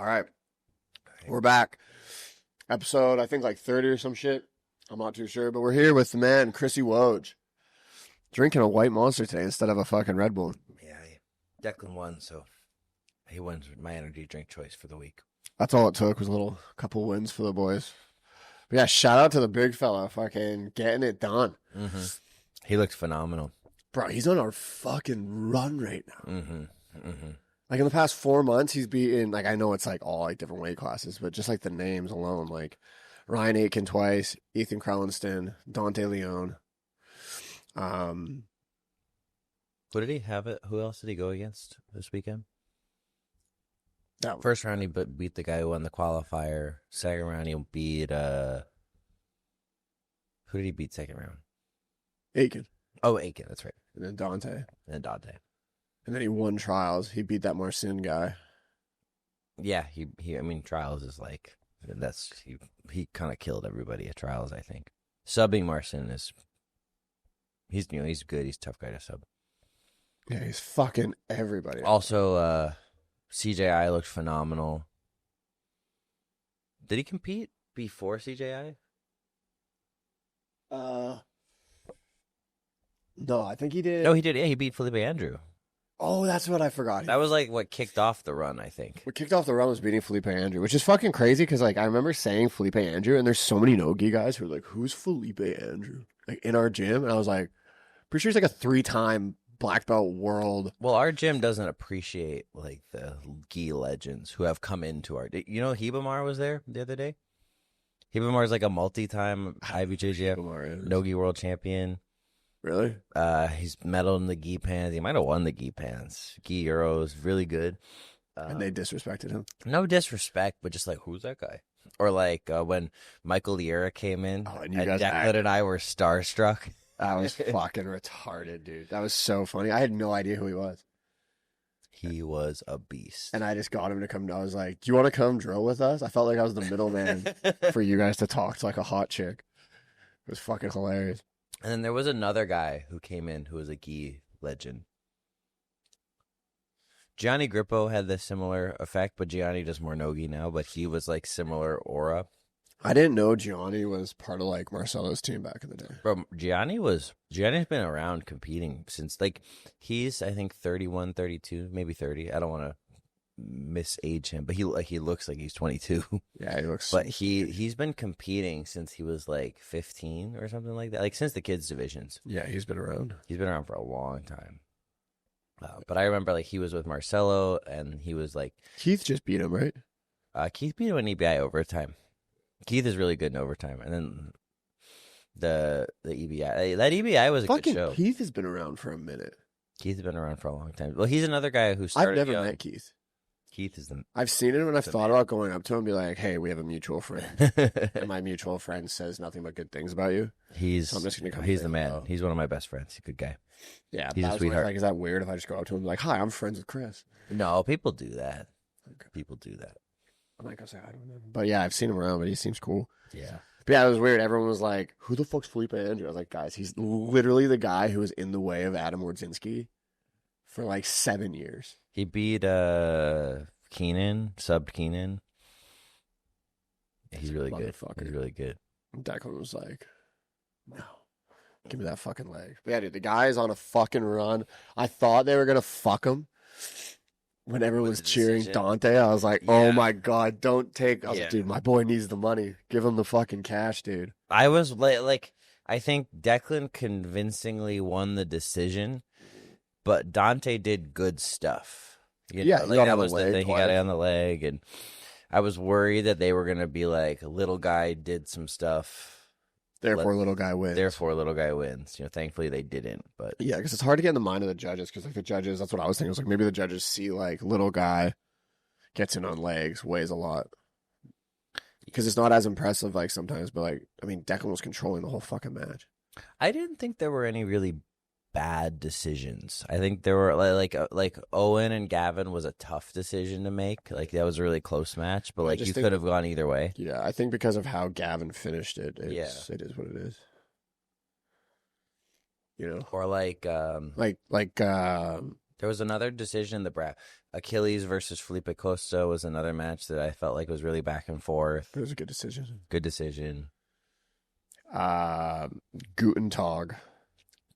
All right. We're back. Episode, I think like 30 or some shit. I'm not too sure, but we're here with the man, Chrissy Woj. Drinking a white monster today instead of a fucking Red Bull. Yeah, Declan won, so he wins my energy drink choice for the week. That's all it took was a couple wins for the boys. But yeah, shout out to the big fella, fucking getting it done. Mm-hmm. He looked phenomenal. Bro, he's on our fucking run right now. Mm-hmm. Mm-hmm. Like in the past 4 months, he's beaten, like I know it's like all like different weight classes, but just like the names alone, like Ryan Aitken twice, Ethan Crowenston, Dante Leone. Who did he have it? Who else did he go against this weekend? First round, he beat the guy who won the qualifier. Second round, he beat, who did he beat second round? Aitken. Oh, Aitken, that's right. And then Dante. And then he won trials. He beat that Marcin guy. Yeah, he I mean, trials is like, he kind of killed everybody at trials, I think. Subbing Marcin is, he's good. He's a tough guy to sub. Yeah, he's fucking everybody. Also, CJI looked phenomenal. Did he compete before CJI? No, I think he did. No, he did. Yeah, he beat Felipe Andrew. Oh, that's what I forgot. That was like what kicked off the run, I think. What kicked off the run was beating Felipe Andrew, which is fucking crazy because like I remember saying Felipe Andrew, and there's so many no-gi guys who are like, "Who's Felipe Andrew?" Like in our gym, and I was like, pretty sure he's like a 3-time black belt world. Well, our gym doesn't appreciate like the gi legends who have come into our. You know, Hibamar was there the other day. Hibamar is like a multi-time IBJJF no-gi world champion. Really? He's medaled in the gi pans. He might have won the gi pans. Gi Euros, really good. And they disrespected him. No disrespect, but just like, who's that guy? Or like when Michael Liera came in, and Declan and I were starstruck. That was fucking retarded, dude. That was so funny. I had no idea who he was. He was a beast. And I just got him to come. I was like, do you want to come drill with us? I felt like I was the middleman for you guys to talk to like a hot chick. It was fucking hilarious. And then there was another guy who came in who was a gi legend. Gianni Grippo had this similar effect, but Gianni does more no-gi now, but he was like similar aura. I didn't know Gianni was part of like Marcelo's team back in the day. Bro, Gianni's been around competing since like he's I think 31, 32, maybe 30. I don't want to misage him, but he looks like he's 22. Yeah, he looks. But he's been competing since he was like 15 or something like that. Like since the kids divisions. Yeah, he's been around. He's been around for a long time. But I remember like he was with Marcelo and he was like Keith just beat him, right? Keith beat him in EBI overtime. Keith is really good in overtime, and then the EBI that EBI was a fucking good show. Keith has been around for a minute. Keith has been around for a long time. Well, he's another guy who started. I've never met Keith. Keith is the. I've seen him and I've thought about going up to him and be like, "Hey, we have a mutual friend," and my mutual friend says nothing but good things about you. He's I'm just gonna come. He's the man. Hello. He's one of my best friends. He's a good guy. Yeah, he's a sweetheart. Like, is that weird if I just go up to him and be like, "Hi, I'm friends with Chris"? No, people do that. Okay. People do that. I might go say hi to him. But yeah, I've seen him around, but he seems cool. Yeah. But yeah, it was weird. Everyone was like, "Who the fuck's Felipe Andrew?" I was like, "Guys, he's literally the guy who was in the way of Adam Wardzinski for like 7 years." He beat Keenan, subbed Keenan. He's really good. He's really good. Declan was like, "No, give me that fucking leg." But yeah, dude, the guy is on a fucking run. I thought they were gonna fuck him. When everyone was cheering Dante, I was like, "Oh my god, don't take!" I was like, "Dude, my boy needs the money. Give him the fucking cash, dude." I was like, I think Declan convincingly won the decision, but Dante did good stuff. He got that was the thing. He got it on the leg, and I was worried that they were gonna be like, "Little guy did some stuff." Therefore, little guy wins. You know, thankfully they didn't. But yeah, because it's hard to get in the mind of the judges. Because like the judges, that's what I was thinking. I was like, maybe the judges see like little guy gets in on legs, weighs a lot. Because it's not as impressive like sometimes. But like, I mean, Declan was controlling the whole fucking match. I didn't think there were any really bad decisions. I think there were like Owen and Gavin was a tough decision to make. Like that was a really close match, but like you could have gone either way. Yeah, I think because of how Gavin finished it, it is what it is. You know, or there was another decision in the Achilles versus Felipe Costa was another match that I felt like was really back and forth. It was a good decision. Good decision. Guten Tag.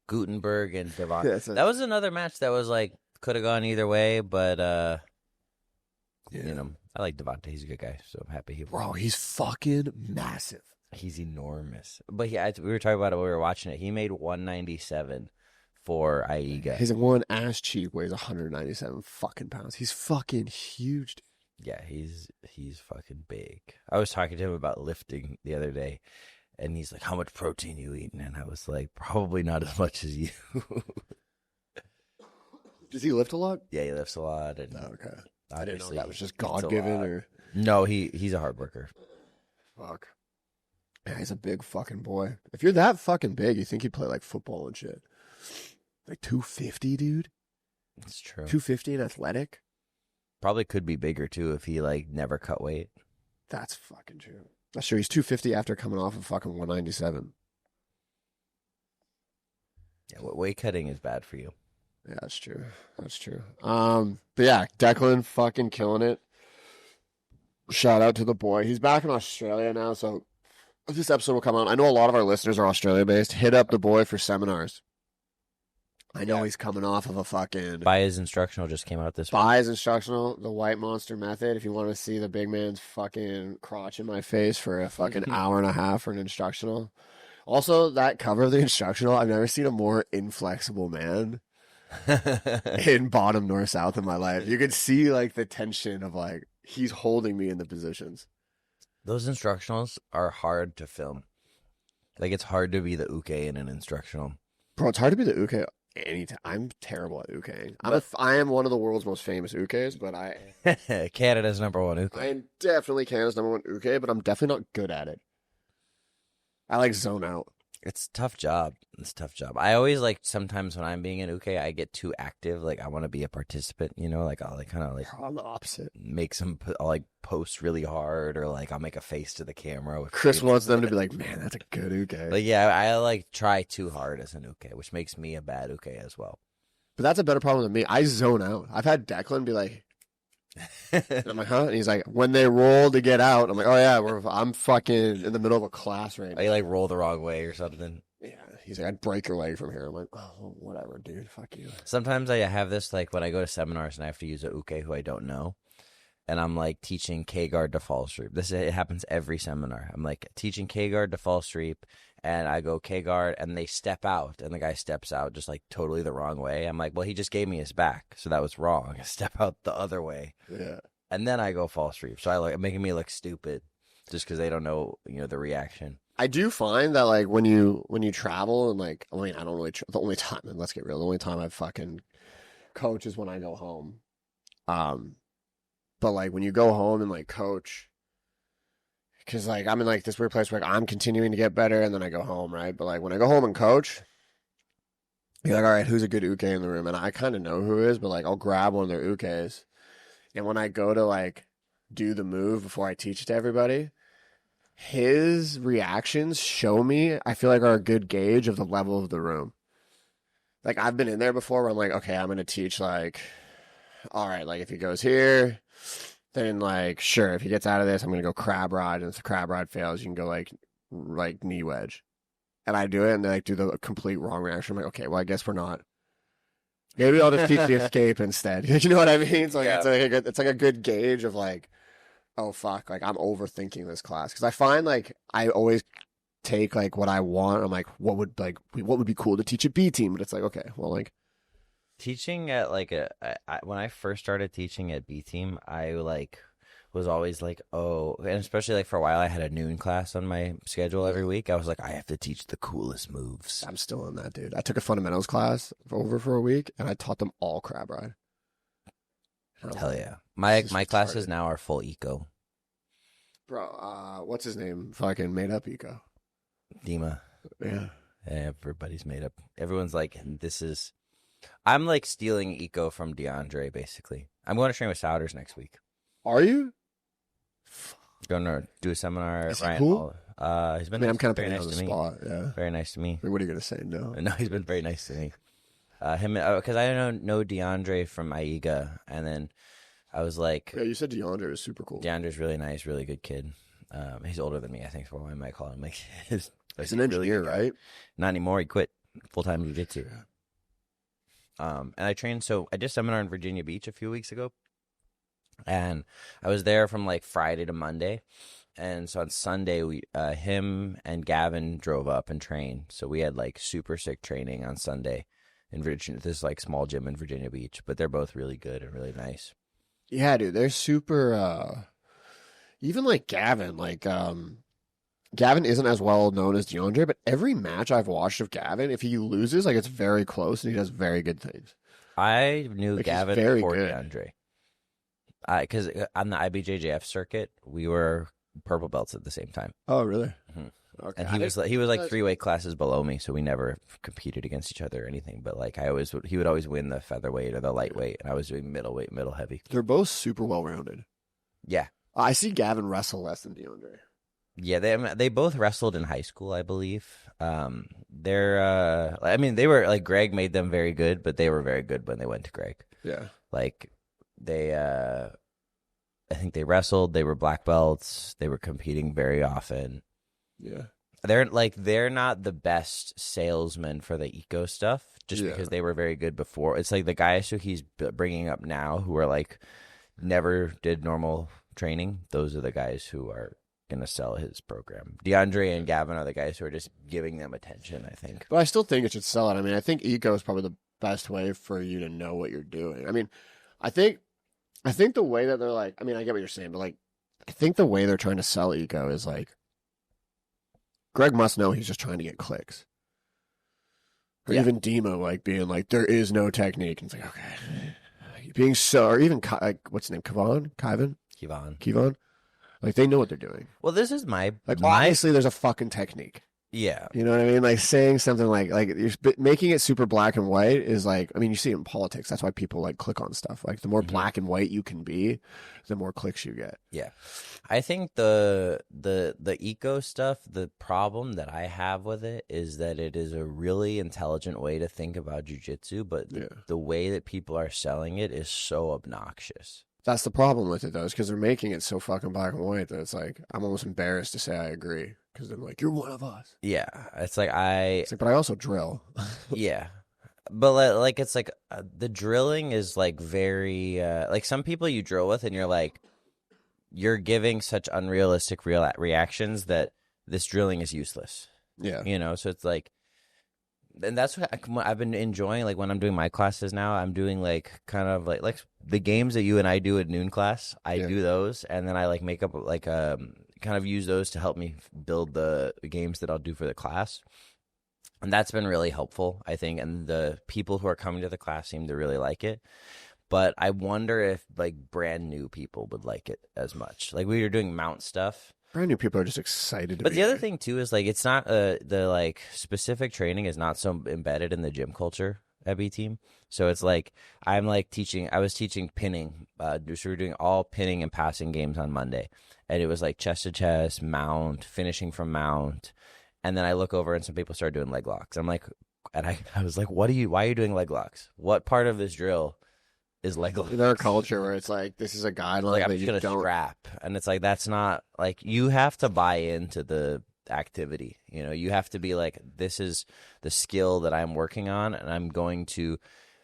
Gutenberg and Devon. That was another match that was like could have gone either way, but you know, I like Devontae. He's a good guy, so I'm happy Bro, he's fucking massive. He's enormous. But we were talking about it when we were watching it. He made 197 for Aiga. His one ass cheek weighs 197 fucking pounds. He's fucking huge. Yeah, he's fucking big. I was talking to him about lifting the other day, and he's like, "How much protein you eating?" And I was like, "Probably not as much as you." Does he lift a lot? Yeah, he lifts a lot. And okay. I didn't know that was just God given or. No, he's a hard worker. Fuck. Yeah, he's a big fucking boy. If you're that fucking big, you think he'd play like football and shit. Like 250, dude. That's true. 250 and athletic. Probably could be bigger too if he like never cut weight. That's fucking true. That's true. He's 250 after coming off of fucking 197. Yeah, weight cutting is bad for you. Yeah, that's true. That's true. But yeah, Declan fucking killing it. Shout out to the boy. He's back in Australia now, so this episode will come out. I know a lot of our listeners are Australia-based. Hit up the boy for seminars. I know he's coming off of a fucking... Buy his instructional just came out this week. Buy his instructional, the White Monster Method. If you want to see the big man's fucking crotch in my face for a fucking hour and a half for an instructional. Also, that cover of the instructional, I've never seen a more inflexible man in bottom north south in my life. You could see like the tension of like he's holding me in the positions. Those instructionals are hard to film. Like it's hard to be the uke in an instructional. Bro, it's hard to be the uke anytime. I'm terrible at ukeing. I am one of the world's most famous ukes, but Canada's #1 uke. I am definitely Canada's #1 uke, but I'm definitely not good at it. I like zone out. It's a tough job. I always like sometimes when I'm being an uke, I get too active. Like I want to be a participant, you know, like I'll like kind of like I'm the opposite. I'll like post really hard or like I'll make a face to the camera. Chris wants them to be like, man, that's a good uke. Like yeah, I like try too hard as an uke, which makes me a bad uke as well. But that's a better problem than me. I zone out. I've had Declan be like, and I'm like, huh? And he's like, when they roll to get out, I'm like, oh yeah, I'm fucking in the middle of a class right now. You like roll the wrong way or something. Yeah. He's like, I'd break your leg from here. I'm like, oh, whatever, dude. Fuck you. Sometimes I have this like when I go to seminars and I have to use a uke who I don't know. And I'm like teaching K-guard to fall sweep. It happens every seminar. I'm like teaching K-guard to fall sweep, and I go K-guard, and they step out, and the guy steps out just like totally the wrong way. I'm like, well, he just gave me his back, so that was wrong. I step out the other way, yeah, and then I go fall sweep. So I like making me look stupid just because they don't know, you know, the reaction. I do find that like when you travel and like, I mean, I don't really the only time, and let's get real, the only time I fucking coach is when I go home. But like when you go home and like coach, because like I'm in like this weird place where like, I'm continuing to get better and then I go home, right? But like when I go home and coach, you're like, all right, who's a good uke in the room? And I kind of know who is, but like I'll grab one of their ukes, and when I go to like do the move before I teach it to everybody, his reactions show me, I feel like, are a good gauge of the level of the room. Like I've been in there before where I'm like, okay, I'm gonna teach like, all right, like if he goes here, then like sure, if he gets out of this, I'm gonna go crab rod, and if the crab rod fails, you can go like knee wedge. And I do it, and they like do the complete wrong reaction. I'm like, okay, well I guess we're not. Maybe I'll just teach the escape instead. You know what I mean? It's like it's like a good gauge of like, oh fuck, like I'm overthinking this class, because I find like I always take like what I want. I'm like, what would be cool to teach a B team? But it's like, okay, well like. Teaching at like when I first started teaching at B team, I like was always like, oh, and especially like for a while I had a noon class on my schedule every week. I was like, I have to teach the coolest moves. I'm still in that, dude. I took a fundamentals class over for a week, and I taught them all crab ride. Hell yeah. My classes now are full eco. Bro, what's his name? Fucking made up eco. Dima. Yeah. Everybody's made up. Everyone's like, I'm like stealing eco from DeAndre, basically. I'm going to train with Souders next week. Are you? Going to do a seminar. Is he cool? He's been I'm kind of very putting nice on to the me. spot. Yeah. Very nice to me. What are you going to say? No. No, he's been very nice to me. Him, because I know DeAndre from Aiga, and then I was like, yeah, you said DeAndre is super cool. DeAndre's really nice, really good kid. He's older than me, I think, so I might call him like he's an engineer, really right? Not anymore. He quit full-time jiu-jitsu. And I trained, so I did a seminar in Virginia Beach a few weeks ago, and I was there from like Friday to Monday, and so on Sunday, him and Gavin drove up and trained, so we had like super sick training on Sunday in Virginia, this like small gym in Virginia Beach, but they're both really good and really nice. Yeah, dude, they're super, even like Gavin, Gavin isn't as well known as DeAndre, but every match I've watched of Gavin, if he loses, like it's very close and he does very good things. I knew like, Gavin before DeAndre. Because on the IBJJF circuit, we were purple belts at the same time. Oh, really? Mm-hmm. Okay. And he was like 3 weight classes below me, so we never competed against each other or anything. But like he would always win the featherweight or the lightweight, and I was doing middleweight, middle heavy. They're both super well rounded. Yeah, I see Gavin wrestle less than DeAndre. Yeah, they both wrestled in high school, I believe. They're they were like Greg made them very good, but they were very good when they went to Greg. Yeah, like they I think they wrestled. They were black belts. They were competing very often. Yeah. They're not the best salesmen for the eco stuff just because they were very good before. It's like the guys who he's bringing up now who are like never did normal training. Those are the guys who are going to sell his program. DeAndre and Gavin are the guys who are just giving them attention, I think. But I still think it should sell it. I mean, I think eco is probably the best way for you to know what you're doing. I mean, I think the way that they're like, I mean, I get what you're saying, but like, I think the way they're trying to sell eco is like, Greg must know he's just trying to get clicks. Or even Demo, like, being like, there is no technique. And it's like, okay. Being so, or even, like, what's his name? Kevon? Like, they know what they're doing. Well, this is my... Like, obviously, there's a fucking technique. Yeah. You know what I mean? Like, saying something like you're making it super black and white is like, I mean, you see it in politics. That's why people, like, click on stuff. Like, the more black and white you can be, the more clicks you get. Yeah. I think the eco stuff, the problem that I have with it is that it is a really intelligent way to think about jiu-jitsu, but the way that people are selling it is so obnoxious. That's the problem with it, though, is because they're making it so fucking black and white that it's like, I'm almost embarrassed to say I agree. Because they're like, you're one of us. Yeah. It's like, but I also drill. Yeah. But like, it's like, the drilling is like very, like some people you drill with and you're like, you're giving such unrealistic reactions that this drilling is useless. Yeah. You know, so it's like, and that's what I've been enjoying. Like when I'm doing my classes now, I'm doing like kind of like the games that you and I do at noon class. I do those, and then I like make up like kind of use those to help me build the games that I'll do for the class. And that's been really helpful, I think. And the people who are coming to the class seem to really like it. But I wonder if like brand new people would like it as much. Like we were doing mount stuff. Brand new people are just excited. But the other thing too is like it's not the like specific training is not so embedded in the gym culture at B Team. So it's like I was teaching pinning. So we were doing all pinning and passing games on Monday, and it was like chest to chest, mount, finishing from mount, and then I look over and some people start doing leg locks. I'm like, and I was like, why are you doing leg locks? What part of this drill is leg locks? In our culture where it's like this is a guideline like I'm that just you gonna don't strap, and it's like that's not like you have to buy into the activity. You know, you have to be like, this is the skill that I'm working on, and I'm going to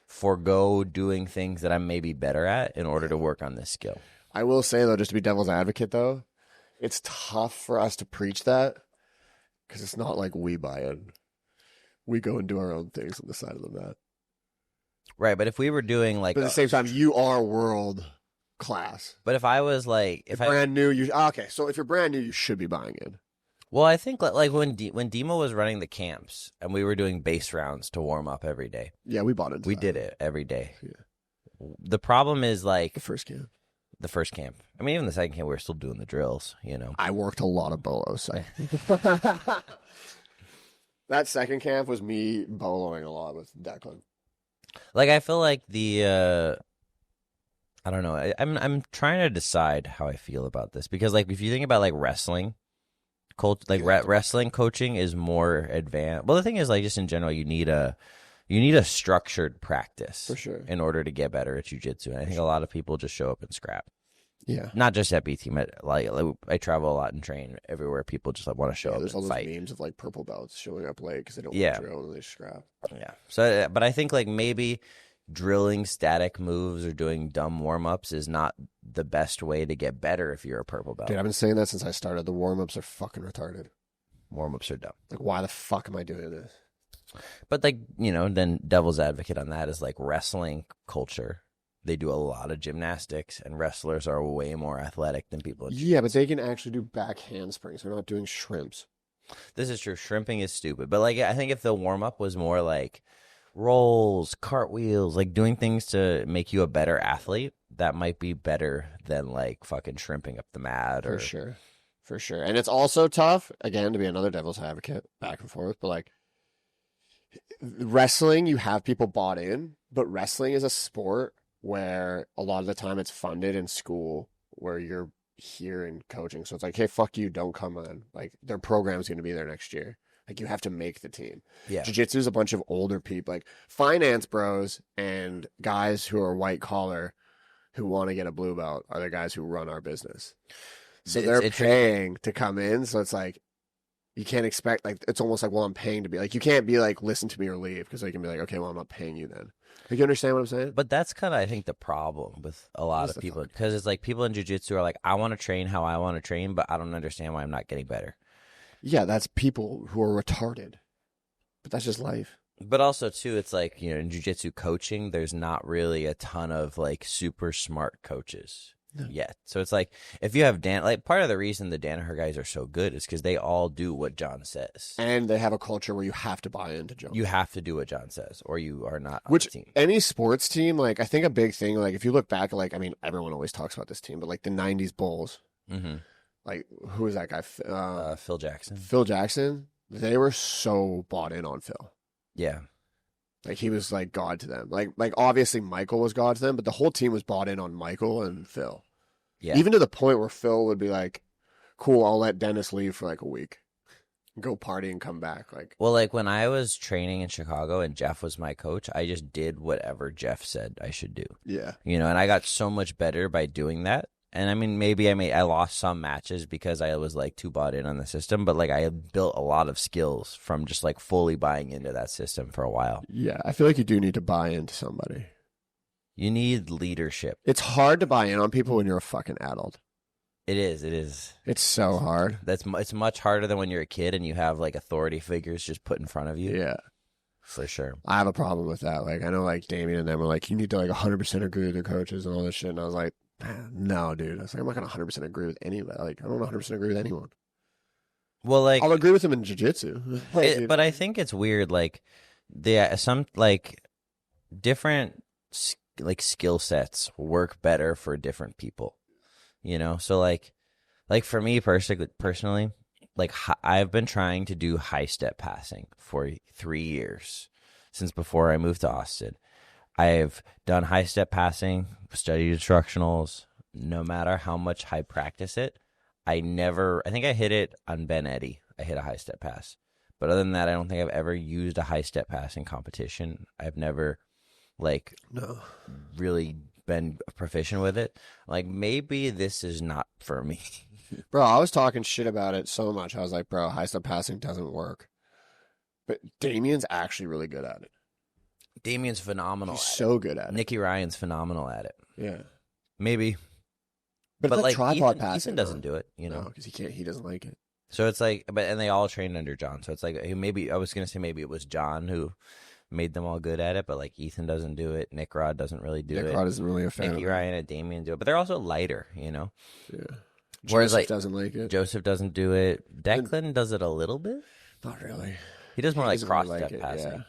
forego doing things that I'm maybe better at in order to work on this skill. I will say though, just to be devil's advocate though, it's tough for us to preach that because it's not like we buy in. We go and do our own things on the side of the mat. Right, but if we were doing like, but at the same time, you are world class. But if I was like, if brand new, okay. So if you're brand new, you should be buying in. Well, I think like when Demo was running the camps and we were doing base rounds to warm up every day. Yeah, we bought into We that. did it every day. Yeah. The problem is like the first camp. I mean, even the second camp, we were still doing the drills. You know, I worked a lot of bolos. So. That second camp was me boloing a lot with Declan. Like I feel like I don't know. I'm trying to decide how I feel about this because like if you think about like wrestling. Wrestling coaching is more advanced. Well, the thing is, like, just in general, you need a You need a structured practice For sure. in order to get better at jiu-jitsu. And I think a lot of people just show up and scrap. Yeah. Not just at B team. I travel a lot and train everywhere. People just want to show up there's all and those fight. memes of like purple belts showing up late because they don't want to drill and they scrap. Yeah. So, but I think like maybe drilling static moves or doing dumb warm-ups is not the best way to get better if you're a purple belt. Dude, I've been saying that since I started. The warm-ups are fucking retarded. Warm-ups are dumb. Like, why the fuck am I doing this? But like, then devil's advocate on that is like wrestling culture. They do a lot of gymnastics, and wrestlers are way more athletic than people. Yeah, but they can actually do back handsprings. They're not doing shrimps. This is true. Shrimping is stupid. But like, I think if the warm-up was more like rolls, cartwheels, like doing things to make you a better athlete, that might be better than like fucking shrimping up the mat. For sure. And it's also tough, again, to be another devil's advocate, back and forth, but like, wrestling, you have people bought in, but wrestling is a sport where a lot of the time it's funded in school where you're here in coaching. So it's like, hey, fuck you, don't come on. Like, their program's going to be there next year. Like, you have to make the team. Yeah. Jiu-jitsu is a bunch of older people, like finance bros and guys who are white collar who want to get a blue belt are the guys who run our business. So they're paying to come in. So it's like, you can't expect, like, it's almost like, well, I'm paying to be, like, you can't be like, listen to me or leave, because they can be like, okay, well, I'm not paying you then. Like, you understand what I'm saying? But that's kind of, I think, the problem with a lot of people, because it's like people in jiu-jitsu are like, I want to train how I want to train, but I don't understand why I'm not getting better. Yeah, that's people who are retarded. But that's just life. But also, too, it's like, in jiu-jitsu coaching, there's not really a ton of, like, super smart coaches yet. So it's like, if you have part of the reason the Danaher guys are so good is because they all do what John says. And they have a culture where you have to buy into John. You have to do what John says, or you are not on the team. Any sports team, like, I think a big thing, like, if you look back, like, I mean, everyone always talks about this team, but like the 90s Bulls, like, who was that guy? Phil Jackson. Phil Jackson, they were so bought in on Phil. Yeah. Like, he was like God to them. Like obviously Michael was God to them, but the whole team was bought in on Michael and Phil. Yeah. Even to the point where Phil would be like, cool, I'll let Dennis leave for like a week. Go party and come back. Like, well, like when I was training in Chicago and Jeff was my coach, I just did whatever Jeff said I should do. Yeah. And I got so much better by doing that. And I mean, maybe I lost some matches because I was like too bought in on the system, but like I built a lot of skills from just like fully buying into that system for a while. Yeah, I feel like you do need to buy into somebody. You need leadership. It's hard to buy in on people when you're a fucking adult. It is. It's so hard. It's much harder than when you're a kid and you have like authority figures just put in front of you. Yeah. For sure. I have a problem with that. Like, I know like Damien and them were like, you need to like 100% agree with your coaches and all this shit. And I was like, no, dude. I was like, I'm not going to 100% agree with anybody. Like, I don't 100% agree with anyone. Well, like, I'll agree with them in jiu-jitsu. But I think it's weird. Like, some like different like skill sets work better for different people. So like for me personally, like I've been trying to do high step passing for 3 years since before I moved to Austin. I've done high step passing, studied instructionals. No matter how much I practice it, I think I hit it on Ben Eddy. I hit a high step pass. But other than that, I don't think I've ever used a high step pass in competition. I've never really been proficient with it. Like, maybe this is not for me. Bro, I was talking shit about it so much. I was like, bro, high step passing doesn't work. But Damien's actually really good at it. Damien's phenomenal. He's so good at it. Nicky Ryan's phenomenal at it. Yeah. Maybe. But like tripod passing. Ethan doesn't do it, No, because he doesn't like it. So it's like, and they all trained under John. So it's like, maybe, I was going to say maybe it was John who made them all good at it, but like Ethan doesn't do it. Nick Rod doesn't really do it. Nick Rod isn't really a fan. Nicky Ryan and Damien do it, but they're also lighter, Yeah. Whereas Joseph doesn't like it. Joseph doesn't do it. Declan does it a little bit. Not really. He does more like cross really step passing. Yeah.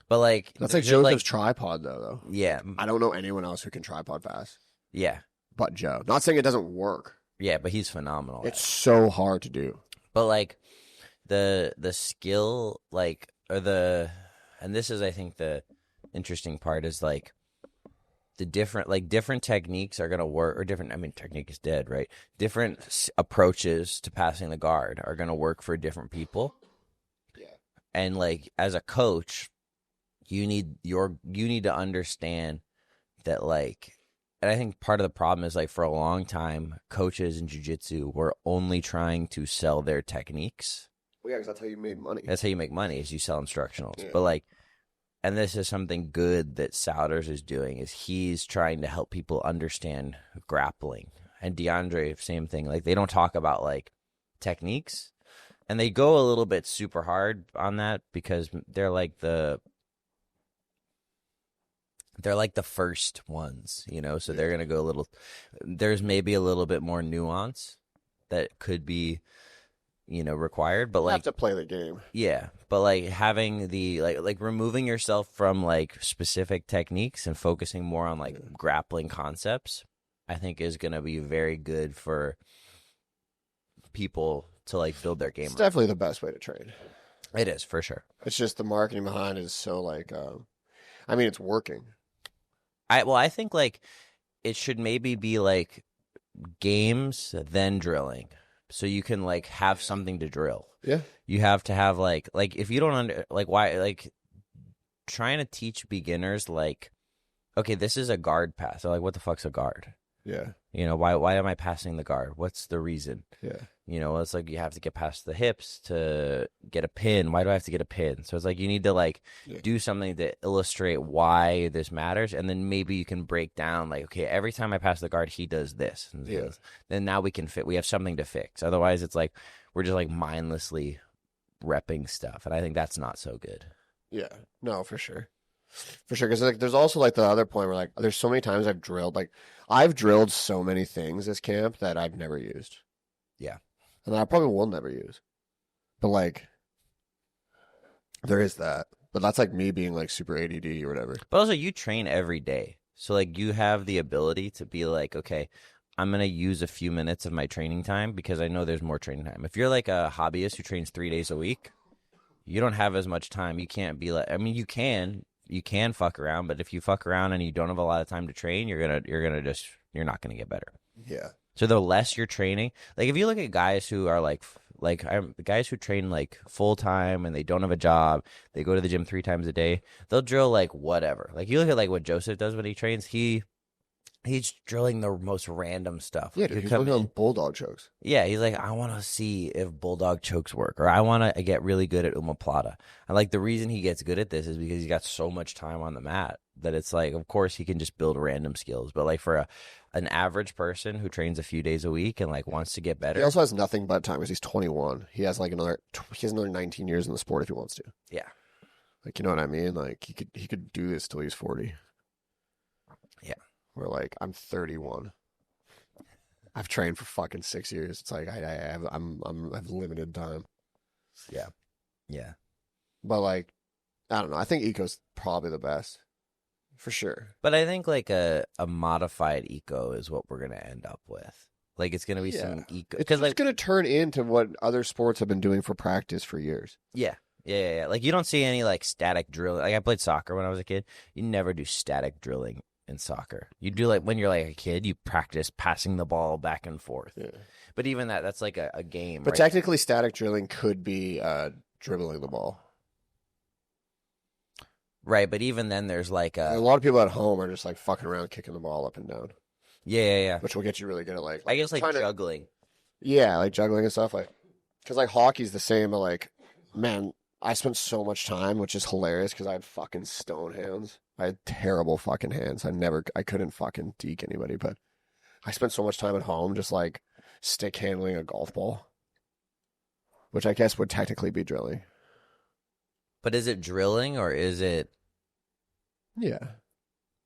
But like that's like Joseph's tripod though. Yeah. I don't know anyone else who can tripod pass. Yeah. But Joe. Not saying it doesn't work. Yeah, but he's phenomenal. It's so hard to do. But like the skill, like, and this is I think the interesting part is like the different techniques are going to work, or technique is dead, right? Different approaches to passing the guard are going to work for different people. Yeah. And like as a coach, you need to understand that, like, and I think part of the problem is, like, for a long time, coaches in jiu-jitsu were only trying to sell their techniques. Well, yeah, because that's how you make money. That's how you make money, is you sell instructionals. Yeah. But, like, and this is something good that Souders is doing, is he's trying to help people understand grappling. And DeAndre, same thing. Like, they don't talk about, like, techniques. And they go a little bit super hard on that because they're like the first ones, you know? So they're going to go a little, there's maybe a little bit more nuance that could be, you know, required, but, like, have to play the game. Yeah, but, like, having the like removing yourself from, like, specific techniques and focusing more on, like, grappling concepts, I think is going to be very good for people to, like, build their game. It's definitely the best way to train. It is, for sure. It's just the marketing behind it is so, like, I mean, it's working. I think, like, it should maybe be, like, games then drilling, so you can, like, have something to drill. Yeah. You have to have, like if you don't why, like, trying to teach beginners, like, okay, this is a guard pass. They're like, what the fuck's a guard? Yeah. You know, why am I passing the guard? What's the reason? Yeah. You know, it's like you have to get past the hips to get a pin. Why do I have to get a pin? So it's like you need to, like, do something to illustrate why this matters, and then maybe you can break down, like, okay, every time I pass the guard, he does this. And then now we have something to fix. Otherwise, it's like we're just, like, mindlessly repping stuff, and I think that's not so good. Yeah. No, for sure. For sure, because, like, there's also, like, the other point where, like, there's so many times I've drilled so many things this camp that I've never used. Yeah. And I probably will never use. But, like, there is that. But that's, like, me being, like, super ADD or whatever. But also, you train every day. So, like, you have the ability to be like, okay, I'm going to use a few minutes of my training time because I know there's more training time. If you're, like, a hobbyist who trains 3 days a week, you don't have as much time. You can't be like, I mean, you can fuck around, but if you fuck around and you don't have a lot of time to train, you're not going to get better. Yeah. So the less you're training, like, if you look at guys who are guys who train, like, full time and they don't have a job, they go to the gym 3 times a day, they'll drill, like, whatever. Like, you look at, like, what Joseph does when he trains, he's drilling the most random stuff. Yeah, dude, he's looking on bulldog chokes. Yeah, he's like, I want to see if bulldog chokes work, or I want to get really good at omoplata. And, like, the reason he gets good at this is because he's got so much time on the mat that it's like, of course, he can just build random skills. But, like, for an average person who trains a few days a week and, like, wants to get better, he also has nothing but time because he's 21. He has, like, another 19 years in the sport if he wants to. Yeah, like, you know what I mean? Like, he could do this till he's 40. Yeah. Where, like, I'm 31. I've trained for fucking 6 years. It's like I have limited time. Yeah. Yeah. But, like, I don't know. I think Eco's probably the best. For sure. But I think, like, a modified eco is what we're gonna end up with. Like, it's gonna be some eco, because, like, it's gonna turn into what other sports have been doing for practice for years. Yeah. Like, you don't see any, like, static drilling. Like, I played soccer when I was a kid. You never do static drilling in soccer. You do, like, when you're, like, a kid, you practice passing the ball back and forth. Yeah. But even that's like a game. But technically, static drilling could be dribbling the ball. Right, but even then, there's, like, a lot of people at home are just, like, fucking around, kicking the ball up and down. Yeah. Which will get you really good at, like I guess, like, juggling. Yeah, like, juggling and stuff. Like, because, like, hockey's the same, but, like, man, I spent so much time, which is hilarious, because I had fucking stone hands. I had terrible fucking hands. I couldn't fucking deke anybody, but I spent so much time at home just, like, stick handling a golf ball, which I guess would technically be drilling. But is it drilling or is it? Yeah,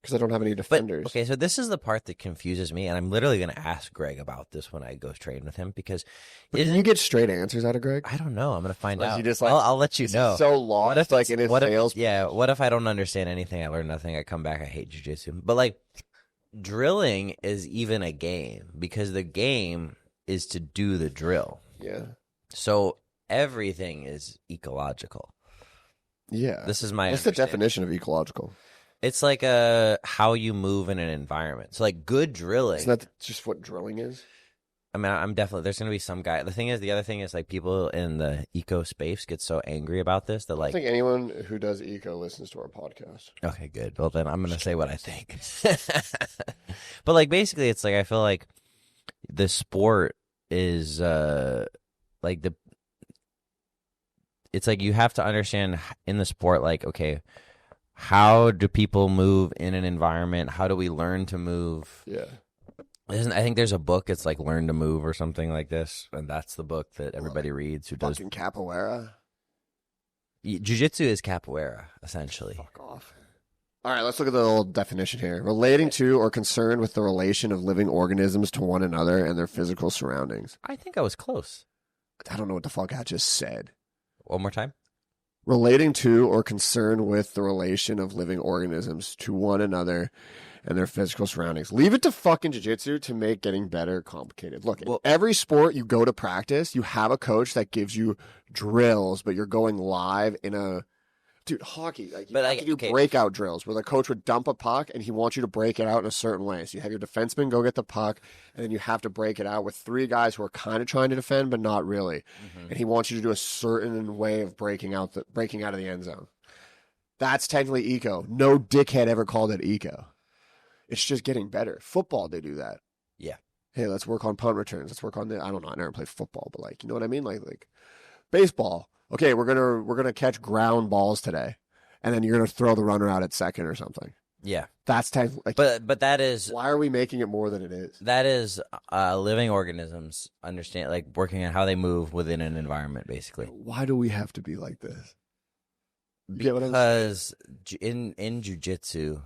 because I don't have any defenders. Okay, so this is the part that confuses me, and I'm literally going to ask Greg about this when I go train with him, because can you get straight answers out of Greg? I don't know. I'm going to find out. He just, like, I'll let you know. So lost, what if, like, in his sales. What if I don't understand anything? I learn nothing. I come back. I hate jiu-jitsu. But, like, drilling is even a game, because the game is to do the drill. Yeah. So everything is ecological. Yeah. This is my What's the definition of ecological? It's like how you move in an environment. So, like, good drilling. Isn't that just what drilling is? I mean, I'm definitely, there's going to be some guy. The other thing is like people in the eco space get so angry about this that I like. don't think anyone who does eco listens to our podcast. Okay, good. Well, then I'm going to say what I think. But like basically it's like I feel like the sport is like it's like you have to understand in the sport, like, okay, how do people move in an environment? How do we learn to move? Yeah. I think there's a book, it's like Learn to Move or something like this, and that's the book that everybody reads who does. Fucking capoeira? Jiu-jitsu is capoeira, essentially. Fuck off. All right, let's look at the little definition here. Relating to or concerned with the relation of living organisms to one another and their physical surroundings. I think I was close. I don't know what the fuck I just said. One more time. Relating to or concerned with the relation of living organisms to one another and their physical surroundings. Leave it to fucking jiu-jitsu to make getting better complicated. Look, in every sport you go to practice, you have a coach that gives you drills, but you're going live in a... Dude, hockey, like you have to do breakout drills where the coach would dump a puck and he wants you to break it out in a certain way. So you have your defenseman go get the puck, and then you have to break it out with three guys who are kind of trying to defend, but not really. Mm-hmm. And he wants you to do a certain way of breaking out of the end zone. That's technically eco. No dickhead ever called it eco. It's just getting better. Football, they do that. Yeah. Hey, let's work on punt returns. Let's work on I don't know. I never played football, but like, you know what I mean? Like baseball. Okay, we're gonna catch ground balls today, and then you're gonna throw the runner out at second or something. Yeah, that's like. But that is why are we making it more than it is? That is living organisms understand, like working on how they move within an environment, basically. Why do we have to be like this? Because in jiu-jitsu,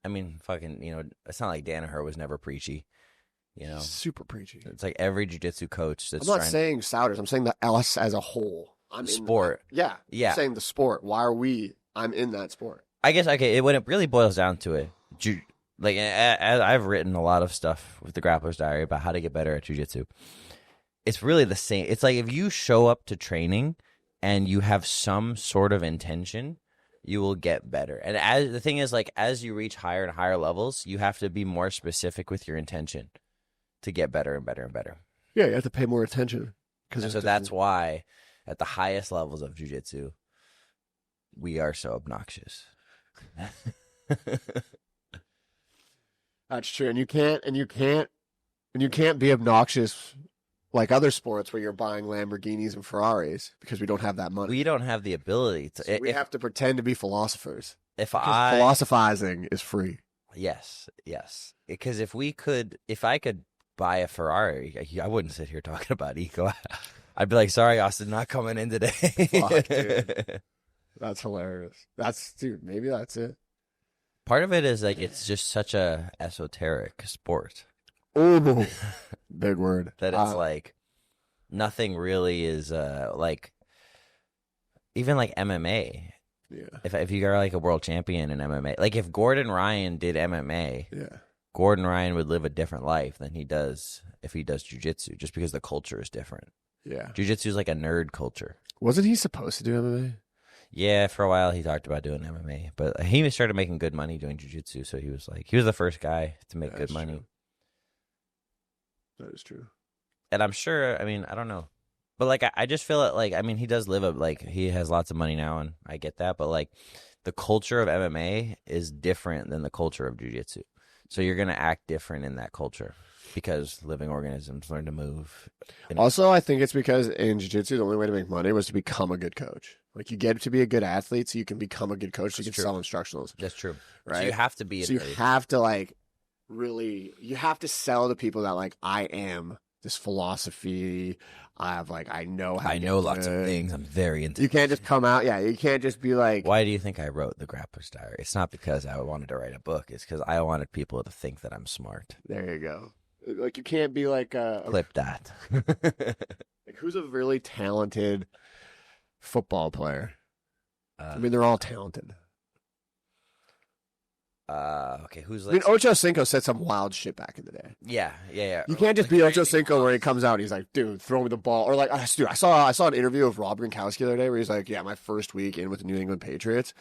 I mean, fucking, you know, it's not like Danaher was never preachy. You know, super preachy. It's like every jiu-jitsu coach that's. I'm not saying Souders. I'm saying the us as a whole. I'm sport. Yeah. I'm saying the sport. Why are we? I'm in that sport. I guess when it really boils down to it, like I've written a lot of stuff with the Grappler's Diary about how to get better at jiu-jitsu. It's really the same. It's like if you show up to training and you have some sort of intention, you will get better. And the thing is, like, as you reach higher and higher levels, you have to be more specific with your intention to get better and better and better. Yeah, you have to pay more attention. So that's why at the highest levels of jiu-jitsu, we are so obnoxious. That's true. And you can't be obnoxious like other sports where you're buying Lamborghinis and Ferraris because we don't have that money. We don't have the ability to. So we have to pretend to be philosophers. Philosophizing is free. Yes. Because if I could buy a Ferrari, I wouldn't sit here talking about eco. I'd be like, sorry, Austin, not coming in today. Fuck, dude. That's hilarious. Dude, maybe that's it. Part of it is like it's just such a esoteric sport. Oh, big word. That it's like nothing really is like even like MMA. Yeah. If you are like a world champion in MMA, like if Gordon Ryan did MMA, yeah, Gordon Ryan would live a different life than he does if he does jiu-jitsu, just because the culture is different. Yeah. Jiu-jitsu is like a nerd culture. Wasn't he supposed to do MMA? Yeah, for a while he talked about doing MMA, but he started making good money doing jiu-jitsu, so he was the first guy to make good money. True. That is true. And I'm sure, I mean, I don't know. But like I just feel it like, I mean, he does he has lots of money now, and I get that, but like the culture of MMA is different than the culture of jiu-jitsu. So you're going to act different in that culture because living organisms learn to move. Also, I think it's because in jiu-jitsu, the only way to make money was to become a good coach. Like, you get to be a good athlete so you can become a good coach so you can sell instructionals. That's true. Right? So you have to be. So you have to, like, really, you have to sell to people that, like, I am this philosophy. I know lots of things. I'm very into. You can't just come out. Yeah, you can't just be like. Why do you think I wrote the Grappler's Diary? It's not because I wanted to write a book. It's because I wanted people to think that I'm smart. There you go. Like, you can't be like clip that. Like, who's a really talented football player? I mean, they're all talented. Okay, who's like? I mean, Ocho Cinco said some wild shit back in the day. Yeah. You can't just be Ocho Cinco where he comes out and he's like, dude, throw me the ball. Or like, dude, I saw an interview of Rob Gronkowski the other day where he's like, yeah, my first week in with the New England Patriots,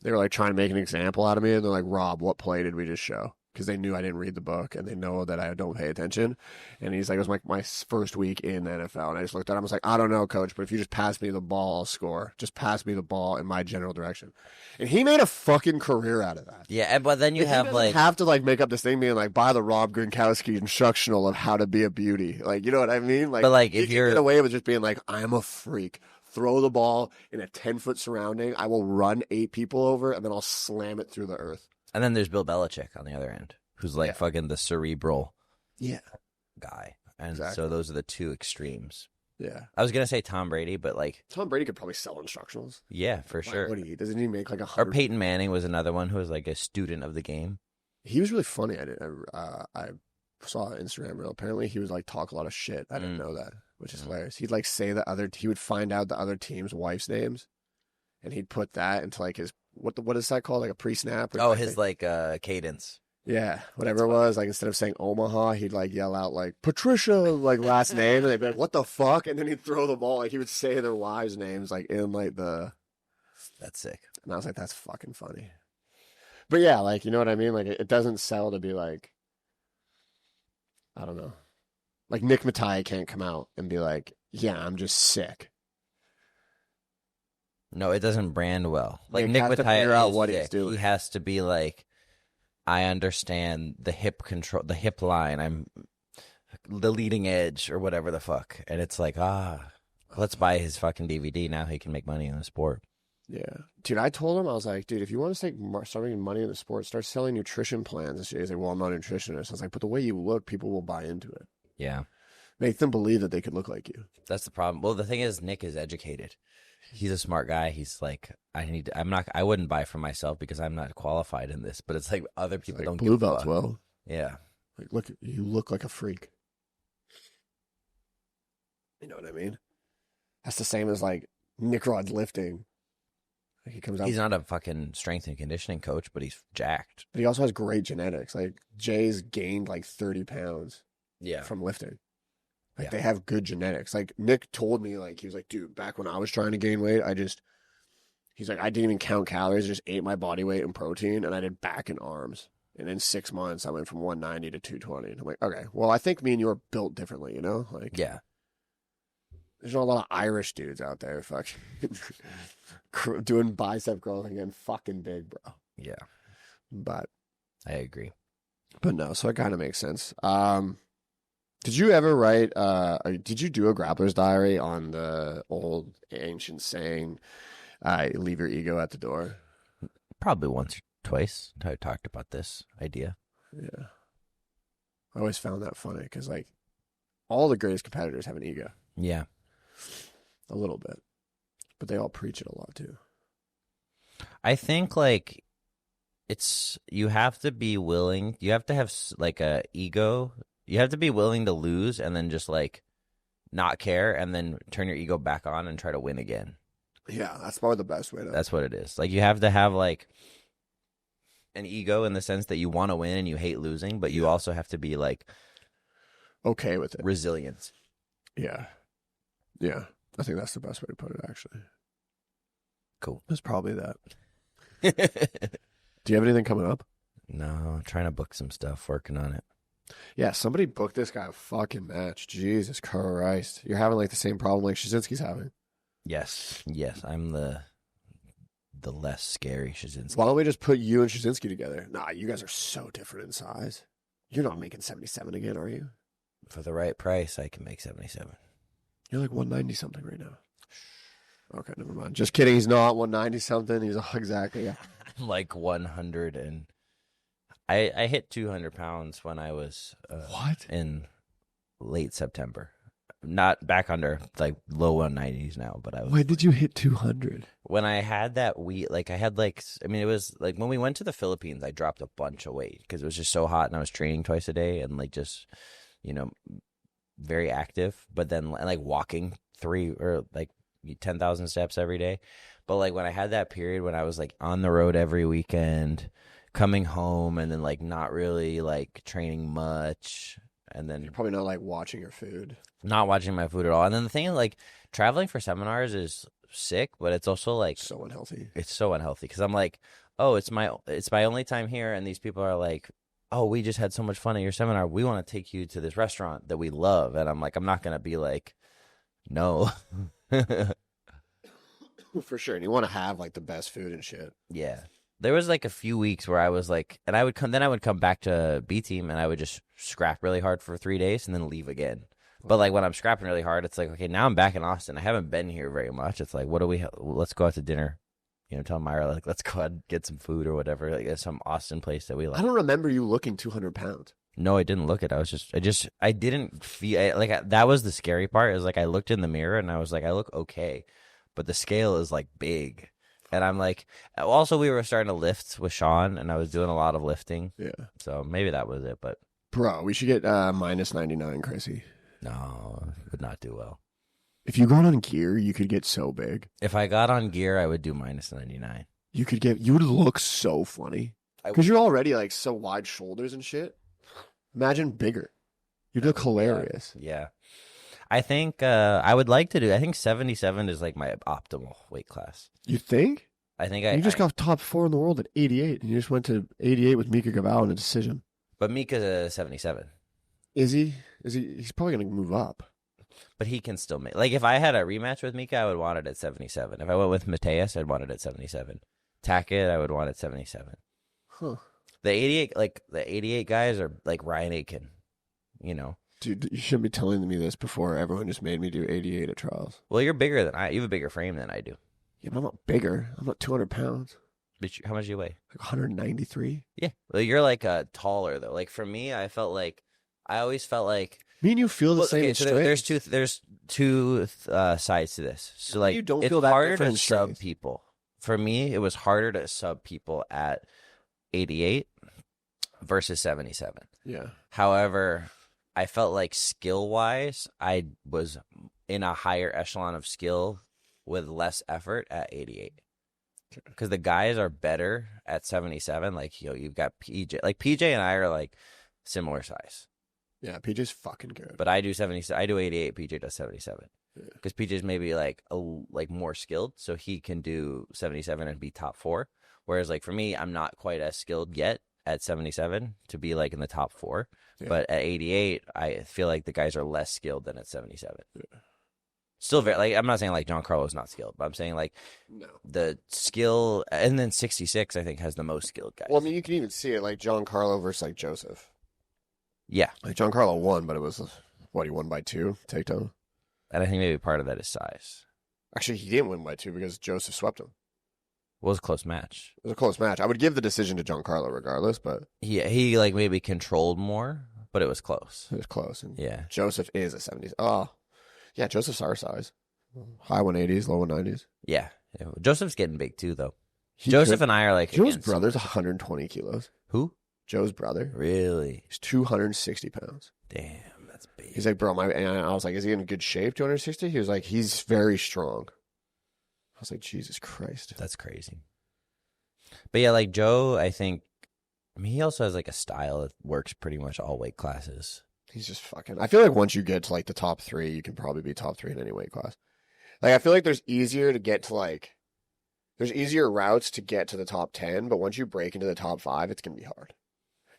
they were like trying to make an example out of me, and they're like, Rob, what play did we just show? because they knew I didn't read the book and they know that I don't pay attention. And he's like, it was like my first week in the NFL. And I just looked at him. I was like, I don't know, coach, but if you just pass me the ball, I'll score. Just pass me the ball in my general direction. And he made a fucking career out of that. Yeah, but then you have like have to like make up this thing being like by the Rob Gronkowski instructional of how to be a beauty. Like, you know what I mean? Like, but like you if can you're get away with just being like, I'm a freak. Throw the ball in a 10-foot surrounding. I will run 8 people over and then I'll slam it through the earth. and then there's Bill Belichick on the other end, who's like fucking the cerebral guy. And so those are the two extremes. Yeah. I was gonna say Tom Brady, but like Tom Brady could probably sell instructionals. Yeah, for sure. What doesn't he make like 100? Or Peyton Manning was another one who was like a student of the game. He was really funny. I saw an Instagram reel. Apparently he would like talk a lot of shit. I didn't know that, which is hilarious. He'd like say he would find out the other team's wife's names, and he'd put that into like his what is that called, like a pre-snap? Oh, his like cadence. Yeah, whatever it was. Like instead of saying Omaha, he'd like yell out like Patricia, like last name, and they'd be like, "What the fuck?" And then he'd throw the ball. Like he would say their wives' names like in like the. That's sick. And I was like, "That's fucking funny." But yeah, like you know what I mean. Like it doesn't sell to be like, I don't know, like Nick Matai can't come out and be like, "Yeah, I'm just sick." No, it doesn't brand well. Like Nick Nick has to Matai figure out is what sick. he's doing. He has to be like, I understand the hip control, the hip line. I'm the leading edge or whatever the fuck. And it's like, let's buy his fucking DVD. Now he can make money in the sport. Yeah. Dude, I told him, I was like, dude, if you want to start making money in the sport, start selling nutrition plans. He's like, well, I'm not a nutritionist. I was like, but the way you look, people will buy into it. Yeah. Make them believe that they could look like you. That's the problem. Well, the thing is, Nick is educated. He's a smart guy. He's like, I wouldn't buy for myself because I'm not qualified in this, but it's like other people don't blue give belts. a fuck. Well, yeah. Like, look, you look like a freak. You know what I mean? That's the same as like Nick Rod's lifting. Like he comes out. He's not a fucking strength and conditioning coach, but he's jacked. But he also has great genetics. Like Jay's gained like 30 pounds. Yeah. From lifting. Like they have good genetics. Like Nick told me, like he was like, dude, back when I was trying to gain weight, he's like, I didn't even count calories, I just ate my body weight and protein, and I did back and arms. And in 6 months, I went from 190 to 220. And I'm like, okay, well, I think me and you are built differently, you know? Like, yeah. There's not a lot of Irish dudes out there fucking doing bicep curls and getting fucking big, bro. Yeah. But I agree. But no, so it kind of makes sense. Did you ever write, did you do a grappler's diary on the old ancient saying, leave your ego at the door? Probably once or twice. I talked about this idea. Yeah. I always found that funny because, like, all the greatest competitors have an ego. Yeah. A little bit. But they all preach it a lot, too. I think, like, you have to be willing, you have to have, like, a ego. You have to be willing to lose and then just, like, not care and then turn your ego back on and try to win again. Yeah, that's probably the best way to... That's what it is. Like, you have to have, like, an ego in the sense that you want to win and you hate losing, but you also have to be, like... okay with it. Resilient. Yeah. Yeah. I think that's the best way to put it, actually. Cool. It's probably that. Do you have anything coming up? No, I'm trying to book some stuff, working on it. Yeah, somebody booked this guy a fucking match. Jesus Christ. You're having like the same problem like Shazinski's having. Yes. I'm the less scary Shazinski. Why don't we just put you and Shazinski together? Nah, you guys are so different in size. You're not making 77 again, are you? For the right price, I can make 77. You're like 190 something right now. Okay, never mind. Just kidding. He's not 190 something. He's exactly. Like 100 and I hit 200 pounds when I was in late September. Not back under like low 190s now, but I was. When did you hit 200? When I had that week, like it was like when we went to the Philippines, I dropped a bunch of weight because it was just so hot and I was training twice a day and like just, very active, but then like walking 10,000 steps every day. But like when I had that period when I was like on the road every weekend, coming home and then like not really like training much, and then you're probably not like watching your food. Not watching my food at all. And then the thing is like traveling for seminars is sick, but it's also like so unhealthy. It's so unhealthy because I'm like, oh, it's my only time here, and these people are like oh, we just had so much fun at your seminar. We want to take you to this restaurant that we love. And I'm like, I'm not going to be like, no. For sure. And you want to have like the best food and shit. Yeah. There was like a few weeks where I was like, and I would come back to B team and I would just scrap really hard for 3 days and then leave again. But like when I'm scrapping really hard, it's like, okay, now I'm back in Austin. I haven't been here very much. It's like, let's go out to dinner. Tell Myra, like, let's go out and get some food or whatever. Like, there's some Austin place that we like. I don't remember you looking 200 pounds. No, I didn't look it. I didn't feel that was the scary part. Is like I looked in the mirror and I was like, I look okay, but the scale is like big, and I'm like, also we were starting to lift with Sean, and I was doing a lot of lifting. Yeah, so maybe that was it. But bro, we should get minus 99, Chrissy. No, would not do well. If you got on gear, you could get so big. If I got on gear, I would do minus 99. You would look so funny because you're already like so wide shoulders and shit. Imagine bigger. You'd look hilarious. Yeah. I think I would like to do. I think 77 is like my optimal weight class. You think? I think you just got top 4 in the world at 88, and you just went to 88 with Mika Gaval in a decision. But Mika's a 77. Is he? He's probably going to move up. But he can still make. Like, if I had a rematch with Mika, I would want it at 77. If I went with Mateus, I'd want it at 77. Tackett, I would want it at 77. Huh. The 88 guys are like Ryan Aitken, Dude, you shouldn't be telling me this before everyone just made me do 88 at trials. Well, you're bigger than I. You have a bigger frame than I do. Yeah, but I'm not bigger. I'm not 200 pounds. But how much do you weigh? Like 193. Yeah. Well, you're like taller though. Like for me, I always felt like me and you feel the same. Okay, so there's two sides to this. So like, you don't it's feel that harder different to sub people. For me, it was harder to sub people at 88 versus 77. Yeah. However, I felt like skill-wise, I was in a higher echelon of skill with less effort at 88. Because the guys are better at 77. Like, you've got PJ. Like, PJ and I are like similar size. Yeah, PJ's fucking good. But I do 70. I do 88. PJ does 77. Because PJ's maybe like more skilled, so he can do 77 and be top 4. Whereas like for me, I'm not quite as skilled yet at 77 to be like in the top 4. Yeah. But at 88, I feel like the guys are less skilled than at 77. Yeah. Still very like I'm not saying like Giancarlo's not skilled, but I'm saying like the skill, and then 66 I think has the most skilled guys. Well, I mean you can even see it like Giancarlo versus like Joseph. Yeah, like Giancarlo won, but it was he won by 2 takedown. And I think maybe part of that is size. Actually, he didn't win by 2 because Joseph swept him. It was a close match. It was a close match. I would give the decision to Giancarlo regardless, but he like maybe controlled more, but it was close. It was close. And yeah. Joseph is a 70s. Oh, yeah, Joseph's our size. High 180s, low 190s. Yeah. Joseph's getting big too, though. Joseph and I are like... Joe's brother's 120 kilos. Who? Joe's brother. Really? He's 260 pounds. Damn. That's big. He's like, bro, and I was like, is he in good shape, 260? He was like, he's very strong. I was like, Jesus Christ. That's crazy. But yeah, like Joe, I think, he also has like a style that works pretty much all weight classes. He's just fucking, I feel like once you get to like the top 3, you can probably be top 3 in any weight class. Like, I feel like there's easier routes to get to the top 10, but once you break into the top 5, it's going to be hard.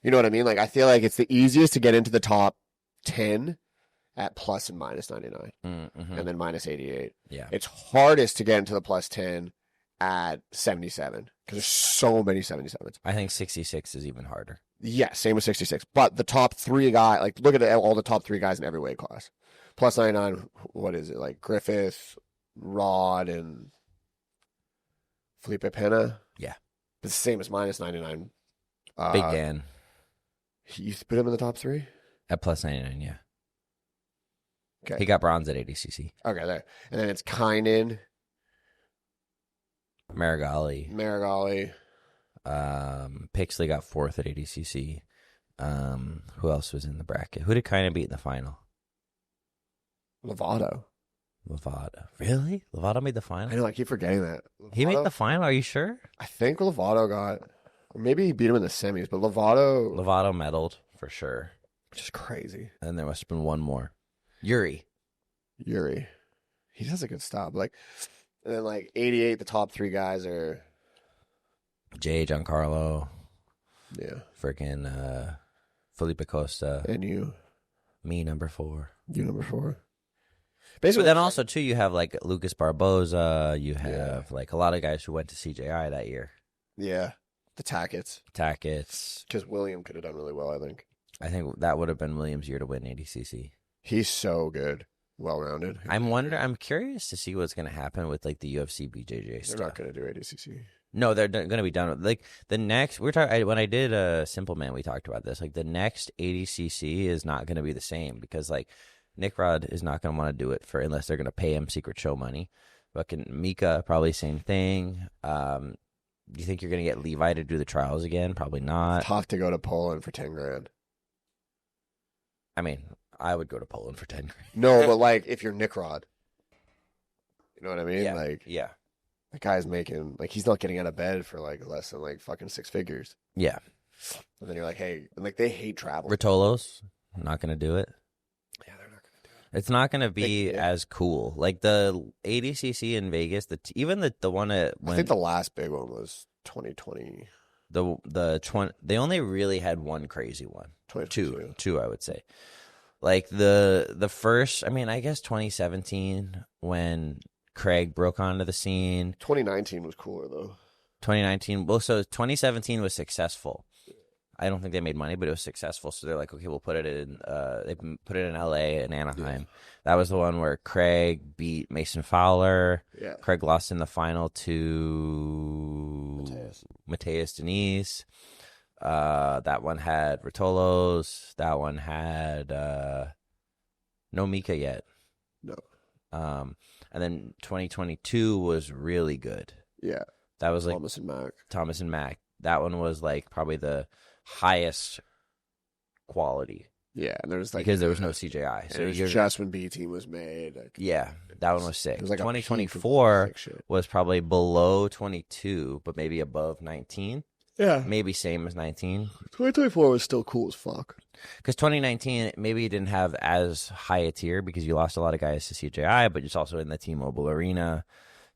You know what I mean? Like, I feel like it's the easiest to get into the top 10 at plus and minus 99 and then minus 88. Yeah. It's hardest to get into the plus 10 at 77 because there's so many 77s. I think 66 is even harder. Yeah, same with 66. But the top 3 guys, like look at all the top 3 guys in every weight class. Plus 99, what is it? Like Griffith, Rod, and Felipe Pena? Yeah. It's the same as minus 99. Big Dan. You put him in the top 3? At plus 99, yeah. Okay. He got bronze at ADCC. Okay, there. And then it's Kynan. Marigali. Pixley got 4th at ADCC. Who else was in the bracket? Who did Kynan beat in the final? Lovato. Really? Lovato made the final? I know, I keep forgetting that. Lovato? He made the final? Are you sure? I think Lovato got... Or maybe he beat him in the semis, but Lovato medaled, for sure. Which is crazy. And there must have been one more. Yuri. He does a good stop. Like, and then like 88, the top 3 guys are Giancarlo. Yeah. Freaking Felipe Costa. And you. Me, number 4. You, number 4. Basically, but then also, too, you have, like, Lucas Barboza. You have, like, a lot of guys who went to CJI that year. Yeah. The Tackets. Because William could have done really well, I think. I think that would have been Williams' year to win ADCC. He's so good. Well-rounded. I'm curious to see what's going to happen with, like, the UFC BJJ stuff. They're not going to do ADCC. No, they're going to be done with, like, the next, when I did Simple Man, we talked about this, like, the next ADCC is not going to be the same because, like, Nick Rod is not going to want to do it unless they're going to pay him secret show money. Fucking Mika, probably same thing. Do you think you're going to get Levi to do the trials again? Probably not. It's tough to go to Poland for 10 grand. I mean, I would go to Poland for 10 grand. No, but like if you're Nick Rod, you know what I mean? Yeah. Like, yeah. That guy's making, like, he's not getting out of bed for like less than like fucking 6 figures. Yeah. And then you're like, hey, and like they hate travel. Ritolos, not going to do it. Yeah, they're not going to do it. It's not going to be as cool. Like the ADCC in Vegas, even the one at I think the last big one was 2020. They only really had one crazy one. 2022. Two, I would say. Like the first, I mean, I guess 2017 when Craig broke onto the scene. 2019 was cooler though. 2019, well, so 2017 was successful. I don't think they made money, but it was successful. So they're like, okay, we'll put it in. They put it in LA and Anaheim. Yeah. That was the one where Craig beat Mason Fowler. Yeah. Craig lost in the final to Mateus Denise. That one had Ritolos. That one had no Mika yet. No. And then 2022 was really good. Yeah. That was like Thomas and Mac. That one was like probably the highest quality. Yeah, and there was like because there was no CJI. So it was just when B Team was made. Like, yeah, that one was sick. It was like 2024 was probably below 22, but maybe above 19. Yeah, maybe same as 19. 2024 was still cool as fuck. Because 2019 maybe it didn't have as high a tier because you lost a lot of guys to CJI, but it's also in the T-Mobile Arena,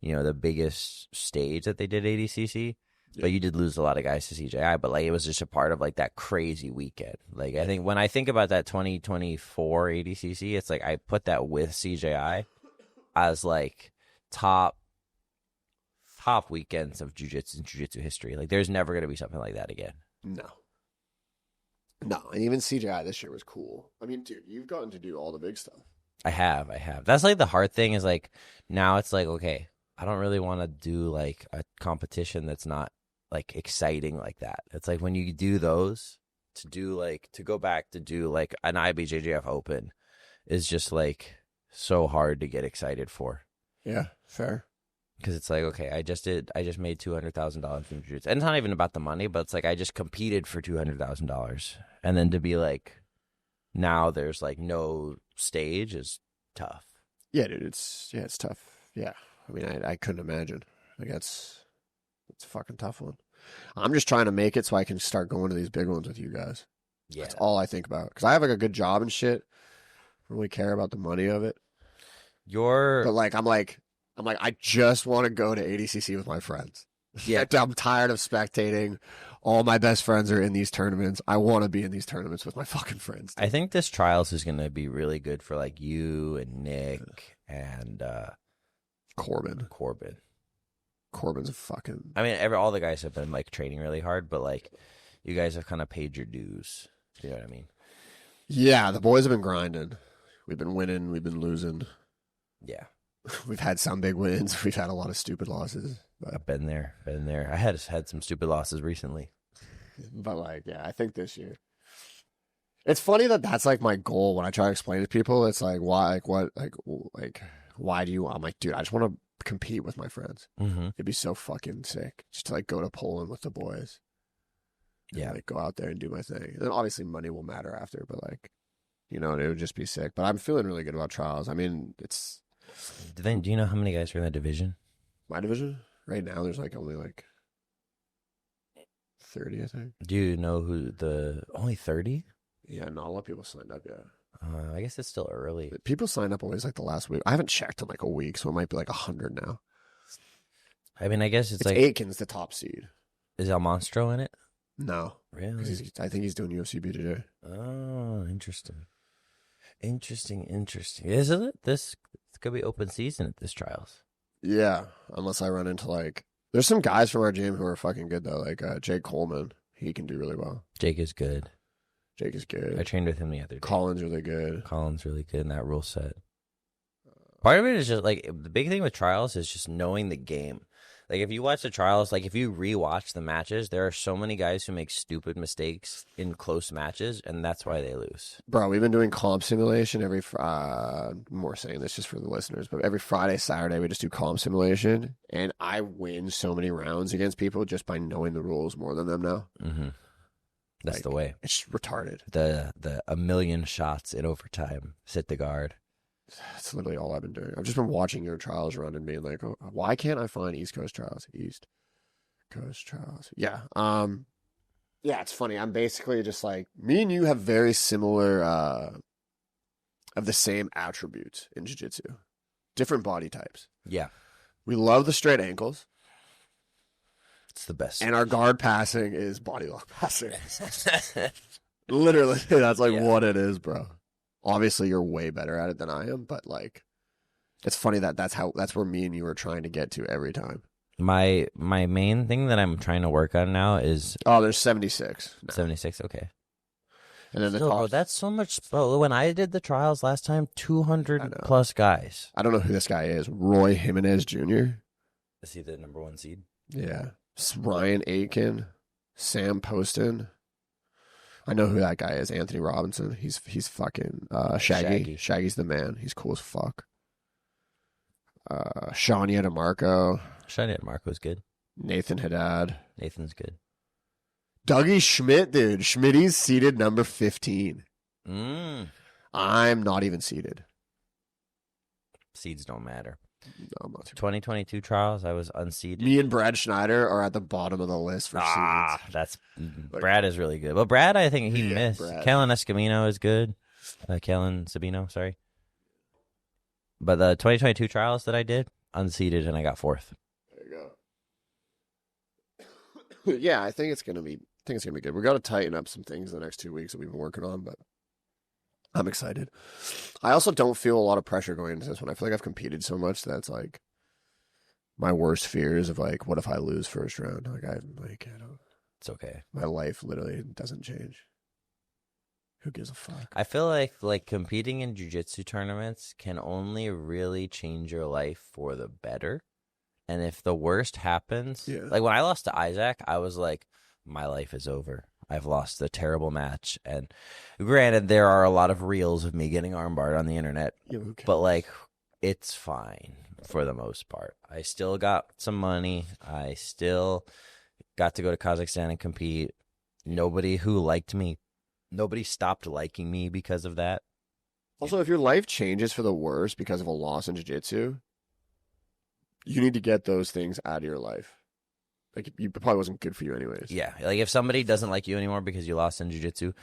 you know, the biggest stage that they did ADCC. Yeah. But you did lose a lot of guys to CJI, but like it was just a part of like that crazy weekend. Like I think when I think about that 2024 ADCC, it's like I put that with CJI as like top weekends of jiu-jitsu history. Like there's never going to be something like that again. No, and even CJI this year was cool. I mean, dude, you've gotten to do all the big stuff. I have. That's like the hard thing is like now it's like, okay, I don't really want to do like a competition that's not like exciting like that. It's like when you do those to go back to do like an IBJJF Open is just like so hard to get excited for. Yeah, fair. Because it's like, okay, I just made $200,000 from jiu-jitsu. And it's not even about the money, but it's like I just competed for $200,000. And then to be like, now there's like no stage is tough. Yeah, dude, it's tough. Yeah. I mean, I couldn't imagine. Like it's a fucking tough one. I'm just trying to make it so I can start going to these big ones with you guys. Yeah. That's all I think about. Because I have like a good job and shit. I don't really care about the money of it. But like, I'm like, I just want to go to ADCC with my friends. Yeah. I'm tired of spectating. All my best friends are in these tournaments. I want to be in these tournaments with my fucking friends. I think this trials is going to be really good for like you and Nick and Corbin. Corbin's a fucking... I mean, all the guys have been like training really hard, but like you guys have kind of paid your dues. You know what I mean? Yeah, the boys have been grinding. We've been winning. We've been losing. Yeah. We've had some big wins. We've had a lot of stupid losses. But... I've been there. I had some stupid losses recently. But like, yeah, I think this year. It's funny that's like my goal when I try to explain to people. It's like, why, why do you... I'm like, dude, I just want to compete with my friends. Mm-hmm. It'd be so fucking sick just to like go to Poland with the boys. Yeah. And, like go out there and do my thing. And then obviously money will matter after, but like, you know, it would just be sick. But I'm feeling really good about trials. I mean, it's... Do you know how many guys are in that division? My division? Right now, there's like only like 30, I think. Do you know only 30? Yeah, not a lot of people signed up yet. I guess it's still early. People sign up always like the last week. I haven't checked in like a week, so it might be like 100 now. I mean, I guess it's like... Aiken's the top seed. Is El Monstro in it? No. Really? I think he's doing UFC today. Oh, interesting. Interesting. Isn't it? This could be open season at this trials. Yeah, unless I run into there's some guys from our gym who are fucking good though, like Jake Coleman. He can do really well. Jake is good. I trained with him the other day. Colin's really good. Colin's really good in that rule set. Part of it is just like the big thing with trials is just knowing the game. Like if you watch the trials, like if you rewatch the matches, there are so many guys who make stupid mistakes in close matches, and that's why they lose. Bro, we've been doing comp simulation every. More saying this just for the listeners, but every Friday, Saturday, we just do comp simulation, and I win so many rounds against people just by knowing the rules more than them now. Mm-hmm. That's the way. It's retarded. The 1,000,000 shots in overtime. Sit the guard. That's literally all I've been doing. I've just been watching your trials run and being like, oh, why can't I find East Coast trials? East Coast trials. Yeah. Yeah, it's funny. I'm basically just like, me and you have very similar, of the same attributes in jiu-jitsu. Different body types. Yeah. We love the straight ankles. It's the best. And our guard passing is body lock passing. Literally, that's what it is, bro. Obviously, you're way better at it than I am, but it's funny that's where me and you are trying to get to every time. My main thing that I'm trying to work on now is there's 76. No. 76, okay. And then bro, that's so much. Bro, when I did the trials last time, 200 plus guys. I don't know who this guy is. Roy Jimenez Jr. Is he the number 1 seed? Yeah. Ryan Aiken, Sam Poston. I know who that guy is. Anthony Robinson. He's fucking Shaggy. Shaggy's the man. He's cool as fuck. Shania DeMarco. Shania DeMarco's good. Nathan Haddad. Nathan's good. Dougie Schmidt, dude. Schmitty's seated number 15. I'm not even seated. Seeds don't matter. No, I'm not. 2022 trials, I was unseeded. Me and Brad Schneider are at the bottom of the list for seeds. Brad is really good. Well, Brad, I think he missed. Brad. Kellen Escamino is good. Kellen Sabino, sorry. But the 2022 trials that I did, unseeded, and I got 4th. There you go. Yeah, I think it's gonna be good. We got to tighten up some things in the next 2 weeks that we've been working on, but I'm excited. I also don't feel a lot of pressure going into this one. I feel like I've competed so much that's my worst fears of what if I lose first round? It's okay. My life literally doesn't change. Who gives a fuck? I feel like competing in jiu-jitsu tournaments can only really change your life for the better. And if the worst happens, like when I lost to Isaac, I was like, my life is over. I've lost a terrible match. And granted, there are a lot of reels of me getting armbarred on the internet, but it's fine for the most part. I still got some money. I still got to go to Kazakhstan and compete. Nobody who liked me, nobody stopped liking me because of that. Also, if your life changes for the worse because of a loss in jiu-jitsu, you need to get those things out of your life. It probably wasn't good for you anyways. Yeah, if somebody doesn't like you anymore because you lost in jiu-jitsu,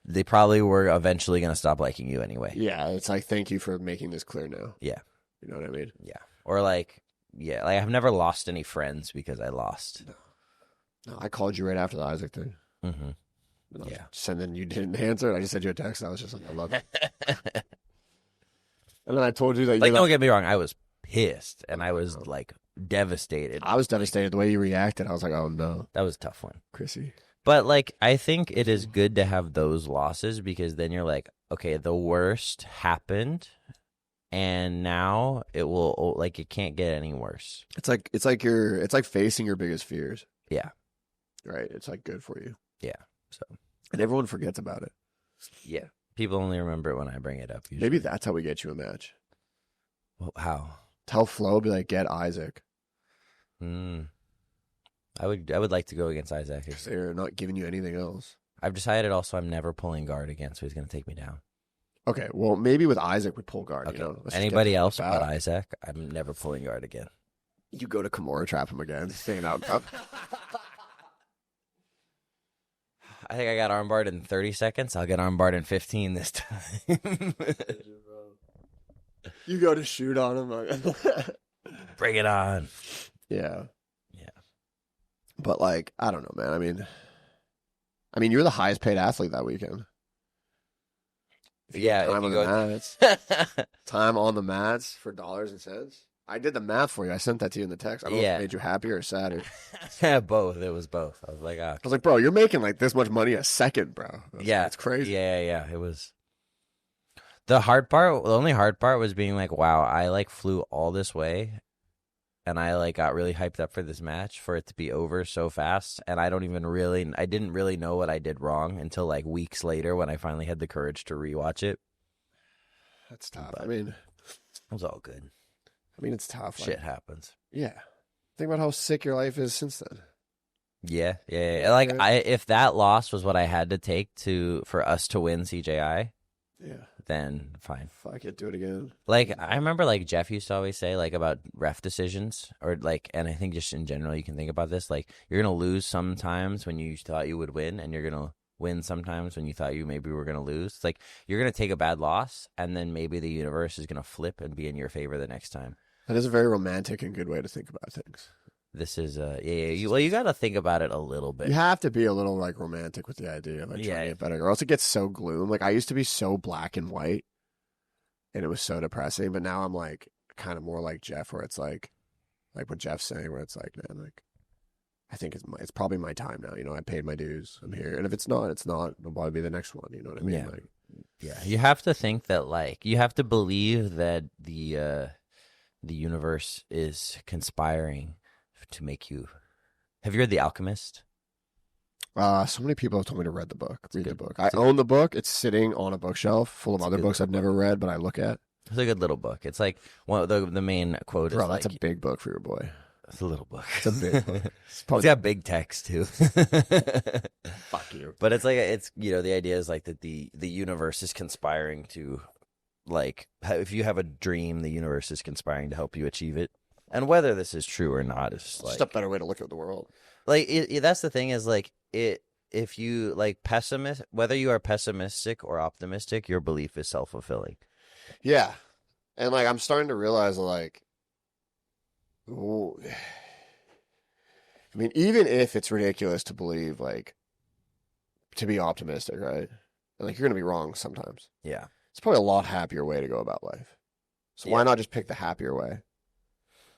they probably were eventually going to stop liking you anyway. Yeah, it's thank you for making this clear now. Yeah. You know what I mean? Yeah. Or I've never lost any friends because I lost. No, I called you right after the Isaac thing. Mm-hmm. Yeah. And then you didn't answer it. I just sent you a text. I was just I love it. And then I told you that don't get me wrong, I was pissed and I was devastated. I was devastated the way you reacted. I was like, oh no. That was a tough one. Chrissy. But I think it is good to have those losses because then you're like, okay, the worst happened and now it will it can't get any worse. It's like facing your biggest fears. Yeah. Right? It's good for you. Yeah. So and everyone forgets about it. Yeah. People only remember it when I bring it up. Usually. Maybe that's how we get you a match. Well, how? Tell Flo, be like, get Isaac. I would like to go against Isaac. They're not giving you anything else. I've decided also I'm never pulling guard again, so he's going to take me down. Okay, well, maybe with Isaac we pull guard. Okay. Anybody else but Isaac, I'm never pulling guard again. You go to Kimura, trap him again. Staying out. I think I got armbarred in 30 seconds. I'll get armbarred in 15 this time. You go to shoot on him. Bring it on. Yeah. Yeah. But I don't know, man. I mean, I mean, you're the highest paid athlete that weekend. Yeah, time on the mats. Time on the mats for dollars and cents. I did the math for you. I sent that to you in the text. I don't know if it made you happier or sadder. Yeah, both. It was both. I was like, I was like, bro, you're making like this much money a second, bro. Yeah, it's crazy. Yeah. It was the hard part. The only hard part was being like, wow, I like flew all this way, and I like got really hyped up for this match for it to be over so fast, and I didn't really know what I did wrong until like weeks later when I finally had the courage to rewatch it. That's tough. But, I mean, it was all good. I mean, it's tough. Shit happens. Yeah. Think about how sick your life is since then. Yeah. Like if that loss was what I had to take for us to win CJI, then fine. Fuck it, do it again. Like I remember, like Jeff used to always say, like about ref decisions, or like, and I think just in general, you can think about this. Like you're gonna lose sometimes when you thought you would win, and you're gonna win sometimes when you thought you maybe were gonna lose. It's like you're gonna take a bad loss, and then maybe the universe is gonna flip and be in your favor the next time. That is a very romantic and good way to think about things. This is you got to think about it a little bit. You have to be a little like romantic with the idea of like trying to get better, or else it gets so gloom. Like I used to be so black and white, and it was so depressing. But now I'm like kind of more like Jeff, where it's like what Jeff's saying, where it's like, man, like I think it's probably my time now. You know, I paid my dues. I'm here, and if it's not, it's not. It'll probably be the next one. You know what I mean? Yeah. Like, yeah. You have to think that like you have to believe that the universe is conspiring to make you. Have you read The Alchemist? So many people have told me to read the book. Read the book. I own the book. It's sitting on a bookshelf full of other books I've never read, but I look at. It's a good little book. It's like one of the main quote is that's like, a big book for your boy. It's a little book. It's a big book. It's got big text too. Fuck you. But it's like the idea is like that the universe is conspiring to, like, if you have a dream, the universe is conspiring to help you achieve it. And whether this is true or not is like, just a better way to look at the world. Like that's the thing is like if you like whether you are pessimistic or optimistic, your belief is self-fulfilling. Yeah. And like I'm starting to realize like, ooh, I mean, even if it's ridiculous to believe, like, to be optimistic, right? And like you're gonna be wrong sometimes. Yeah. It's probably a lot happier way to go about life. So why not just pick the happier way?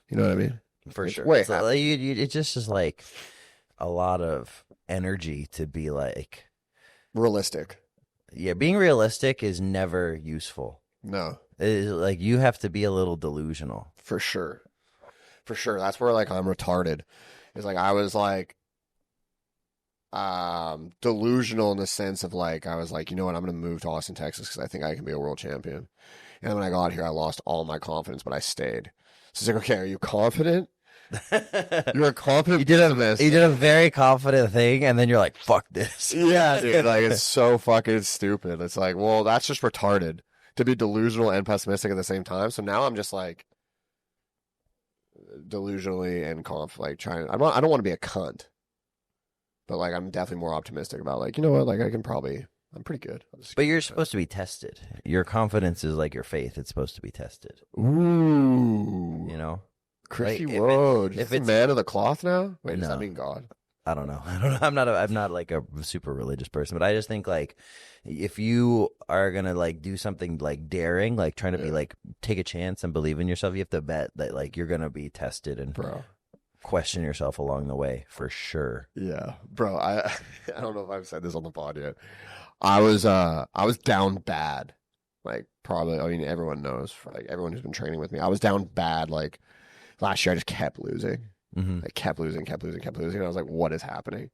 You know what I mean? For sure. It's like, it just is like a lot of energy to be like realistic. Yeah, being realistic is never useful. No. It is like you have to be a little delusional. For sure. For sure. That's where like I'm retarded. It's like I was like delusional in the sense of like I was like, you know what, I'm going to move to Austin, Texas because I think I can be a world champion. And then when I got here, I lost all my confidence, but I stayed. So it's like, okay, are you confident? You're a confident. You did a very confident thing, and then you're like, fuck this. Yeah, dude. Like, it's so fucking stupid. It's like, well, that's just retarded to be delusional and pessimistic at the same time. So now I'm just like delusionally and like trying. I don't want to be a cunt, but like I'm definitely more optimistic about like, you know what, like I'm pretty good. But you're supposed to be tested. Your confidence is like your faith. It's supposed to be tested. Ooh. You know? Chrissy Road. If it's man of the cloth now? Wait, does that mean God? I don't know. I'm not like a super religious person, but I just think like if you are gonna like do something like daring, like trying to be like take a chance and believe in yourself, you have to bet that like you're gonna be tested and question yourself along the way for sure. Yeah, bro. I don't know if I've said this on the pod yet. I was down bad. Like probably, I mean, everyone knows. Like everyone who's been training with me, I was down bad. Like last year, I just kept losing. Mm-hmm. I kept losing. And I was like, what is happening?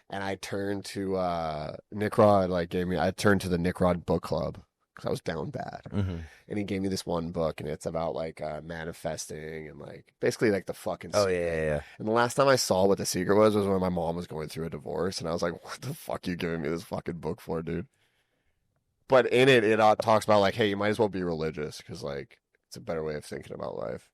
And I turned to Nick Rod. I turned to the Nick Rod book club because I was down bad. Mm-hmm. And he gave me this one book, and it's about like manifesting and like basically like the fucking secret. Oh yeah. And the last time I saw what the secret was when my mom was going through a divorce, and I was like, what the fuck are you giving me this fucking book for, dude? But in it talks about like, hey, you might as well be religious because like it's a better way of thinking about life.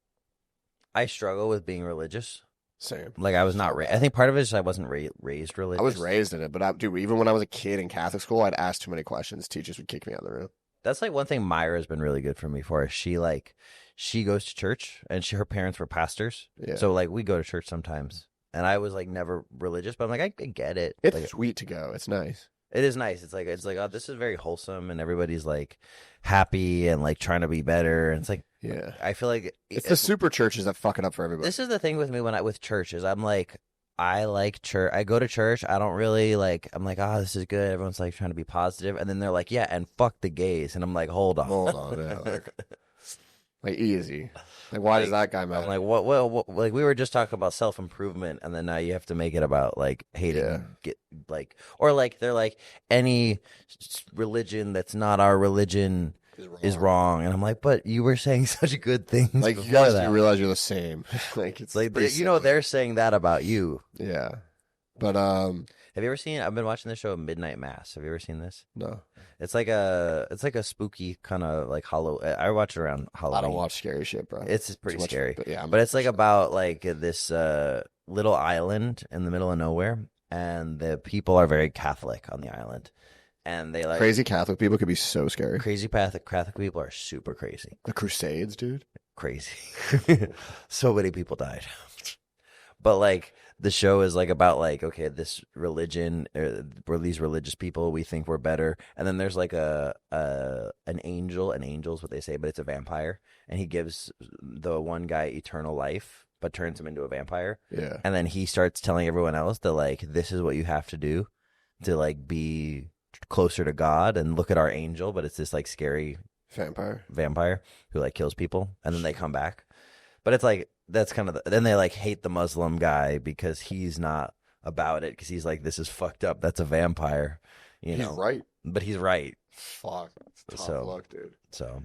I struggle with being religious. Same. Like I was not raised. I think part of it is I wasn't raised religious. I was raised in it, but dude, even when I was a kid in Catholic school, I'd ask too many questions. Teachers would kick me out of the room. That's like one thing Myra has been really good for me for. She goes to church and her parents were pastors. Yeah. So like we go to church sometimes And I was like never religious, but I'm like, I get it. It's like, sweet to go. It's nice. It is nice. It's like oh, this is very wholesome, and everybody's like happy and like trying to be better. And it's like, yeah, I feel like it's the super churches that fuck it up for everybody. This is the thing with me with churches. I'm like, I like church. I go to church. I don't really like. I'm like, oh, this is good. Everyone's like trying to be positive, and then they're like, yeah, and fuck the gays, and I'm like, hold on, yeah, like easy. Like, why does that guy matter? I'm like, what? Like, we were just talking about self improvement, and then now you have to make it about like hating, or like they're like any religion that's not our religion is wrong, and I'm like, but you were saying such good things. Like, you guys, you realize you're the same. Like, it's like they're saying that about you. Yeah, but have you ever seen? I've been watching the show Midnight Mass. Have you ever seen this? No. It's like a spooky kind of like I watch it around Halloween. I don't watch scary shit, bro. It's pretty scary. But but it's like about like this little island in the middle of nowhere, and the people are very Catholic on the island, and they like crazy Catholic people could be so scary. Crazy Catholic people are super crazy. The Crusades, dude, crazy. So many people died, but like. The show is like about like, okay, this religion, we're these religious people, we think we're better, and then there's like an angel's what they say, but it's a vampire, and he gives the one guy eternal life, but turns him into a vampire. Yeah, and then he starts telling everyone else that like this is what you have to do to like be closer to God, and look at our angel, but it's this like scary vampire who like kills people, and then they come back, but it's like. That's kind of then they like hate the Muslim guy because he's not about it, because he's like, this is fucked up. That's a vampire, he's right, but he's right. Fuck, tough luck, dude. So,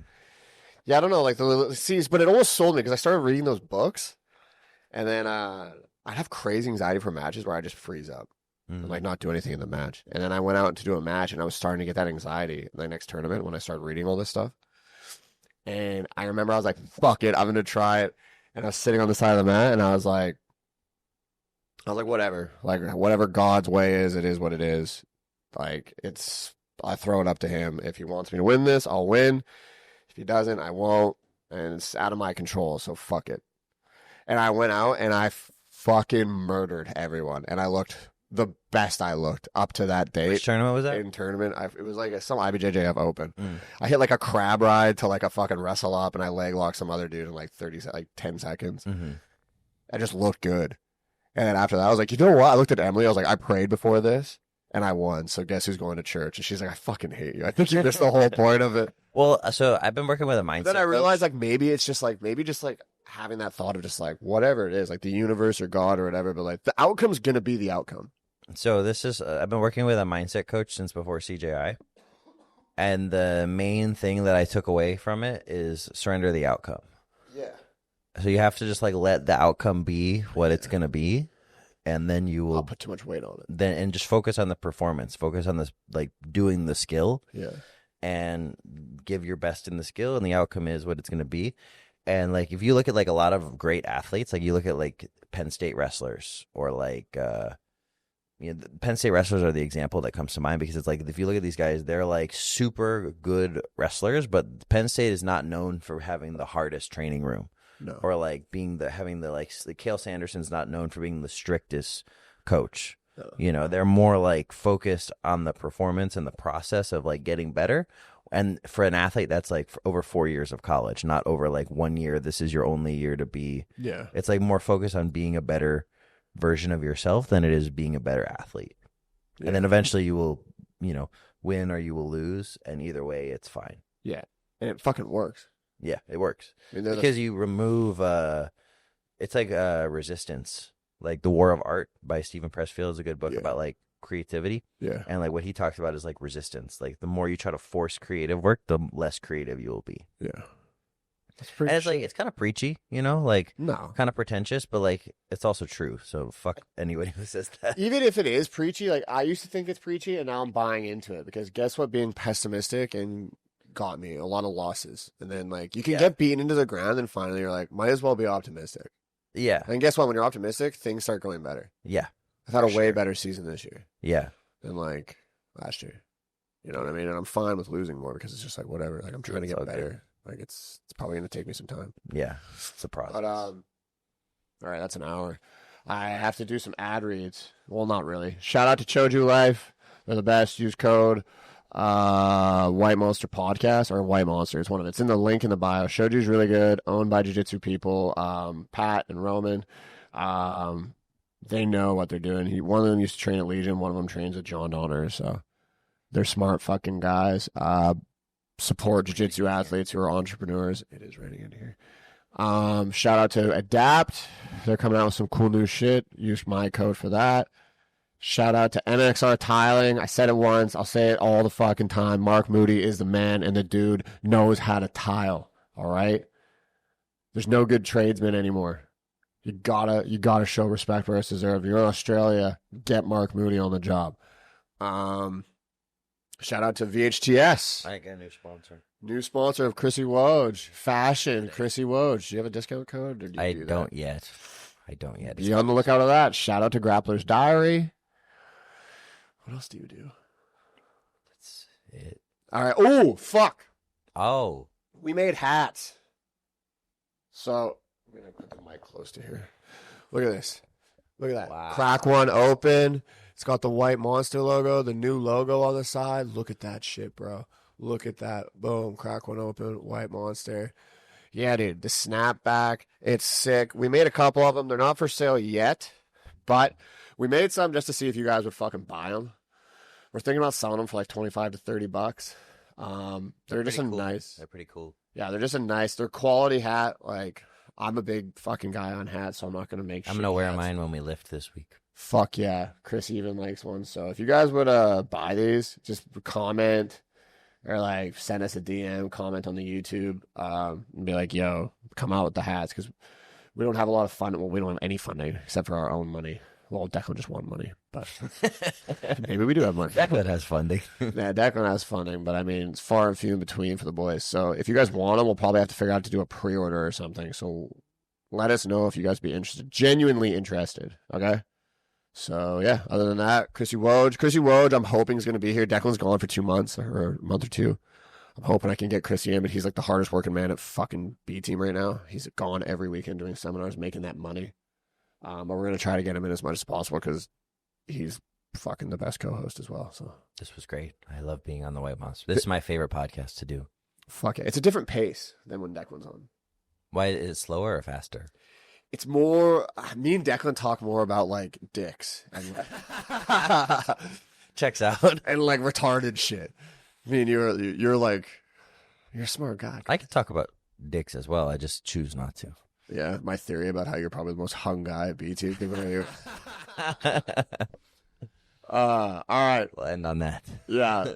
yeah, I don't know, like but it almost sold me because I started reading those books, and then I'd have crazy anxiety for matches where I just freeze up and like not do anything in the match, and then I went out to do a match and I was starting to get that anxiety in the next tournament when I started reading all this stuff, and I remember I was like, fuck it, I'm gonna try it. And I was sitting on the side of the mat, and I was like, whatever. Like, whatever God's way is, it is what it is. Like, I throw it up to him. If he wants me to win this, I'll win. If he doesn't, I won't. And it's out of my control, so fuck it. And I went out, and I fucking murdered everyone. And I looked the best I looked up to that date. Which tournament was that? In tournament. It was like some IBJJF Open. I hit like a crab ride to like a fucking wrestle up, and I leg locked some other dude in like 10 seconds. I just looked good. And then after that, I was like, you know what? I looked at Emily. I was like, I prayed before this, and I won. So guess who's going to church? And she's like, I fucking hate you. I think you missed the whole point of it. Well, so I've been working with a mindset. Then I realized like maybe it's just like having that thought of just like whatever it is, like the universe or God or whatever. But like the outcome's gonna be the outcome. So this is I've been working with a mindset coach since before CJI, and the main thing that I took away from it is surrender the outcome. Yeah. So you have to just like let the outcome be what it's gonna be, and then you will I'll put too much weight on it. Then and just focus on the performance, focus on this like doing the skill. Yeah. And give your best in the skill, and the outcome is what it's gonna be. And like if you look at like a lot of great athletes, like you look at like Penn State wrestlers or like the Penn State wrestlers are the example that comes to mind, because it's like if you look at these guys, they're like super good wrestlers, but Penn State is not known for having the hardest training room. No. Or like having the Cale Sanderson's not known for being the strictest coach. No. You know, they're more like focused on the performance and the process of like getting better. And for an athlete, that's like over 4 years of college, not over like 1 year. This is your only year to be. Yeah. It's like more focused on being a better version of yourself than it is being a better athlete. Yeah. And then eventually you will, win or you will lose. And either way, it's fine. Yeah. And it fucking works. Yeah, it works. Because you remove, it's like resistance. Like The War of Art by Stephen Pressfield is a good book about like creativity. Yeah. And like what he talks about is like resistance. Like the more you try to force creative work, the less creative you will be. Yeah. And it's like, it's kind of preachy, like no, kind of pretentious, but like it's also true. So fuck anybody who says that. Even if it is preachy, like I used to think it's preachy, and now I'm buying into it, because guess what? Being pessimistic and got me a lot of losses, and then like you can get beaten into the ground, and finally you're like, might as well be optimistic. Yeah. And guess what? When you're optimistic, things start going better. Yeah. I've had a way better season this year. Yeah. Than like last year. You know what I mean? And I'm fine with losing more, because it's just like whatever. Like I'm trying to get better. Good. Like it's probably gonna take me some time. Yeah, it's a process. But all right, that's an hour. I have to do some ad reads. Well, not really. Shout out to Choju Life. They're the best. Use code White Monster Podcast or White Monster. It's one of it. It's in the link in the bio. Shoju's really good. Owned by jiu-jitsu people. Pat and Roman. They know what they're doing. One of them used to train at Legion. One of them trains at John Donner. So they're smart fucking guys. Support jiu-jitsu athletes who are entrepreneurs. It is raining in here. Shout out to Adapt. They're coming out with some cool new shit. Use my code for that. Shout out to NXR Tiling. I said it once. I'll say it all the fucking time. Mark Moody is the man, and the dude knows how to tile. All right? There's no good tradesmen anymore. You gotta show respect where it's deserved. You're in Australia, get Mark Moody on the job. Shout out to VHTS. I got a new sponsor. New sponsor of Chrissy Woj. Fashion, Chrissy Woj. Do you have a discount code? Or do I do don't yet. Be on the lookout of that. Shout out to Grappler's Diary. What else do you do? That's it. All right. Oh, fuck. Oh. We made hats. So, I'm going to put the mic close to here. Look at this. Look at that. Wow. Crack one open. It's got the White Monster logo, the new logo on the side. Look at that shit, bro. Look at that. Boom. Crack one open. White Monster. Yeah, dude. The snapback. It's sick. We made a couple of them. They're not for sale yet, but we made some just to see if you guys would fucking buy them. We're thinking about selling them for like $25 to $30. They're just nice. They're pretty cool. Yeah, they're just they're quality hat. Like, I'm a big fucking guy on hats, so I'm not going to make I'm going to wear mine when we lift this week. Fuck yeah. Chris even likes one. So if you guys would buy these, just comment or like send us a DM, comment on the YouTube, and be like, yo, come out with the hats, because we don't have a lot of fun. Well, we don't have any funding except for our own money. Well, Declan just won money, but maybe we do have money. Declan has funding. Yeah, Declan has funding, but I mean, it's far and few in between for the boys. So if you guys want them, we'll probably have to figure out to do a pre-order or something. So let us know if you guys be interested, genuinely interested. Okay. So yeah, other than that, Chrissy Woj, I'm hoping is going to be here. Declan's gone for 2 months or a month or two. I'm hoping I can get Chrissy in, but he's like the hardest working man at fucking B team right now. He's gone every weekend doing seminars, making that money. But we're going to try to get him in as much as possible because he's fucking the best co-host as well. So this was great. I love being on the White Monster. This is my favorite podcast to do. Fuck it. It's a different pace than when Declan's on. Why is it slower or faster? It's more, me and Declan talk more about like dicks and checks out and like retarded shit. I mean, you're like, you're a smart guy. I could talk about dicks as well. I just choose not to. Yeah, my theory about how you're probably the most hung guy at BT. All right. We'll end on that. Yeah.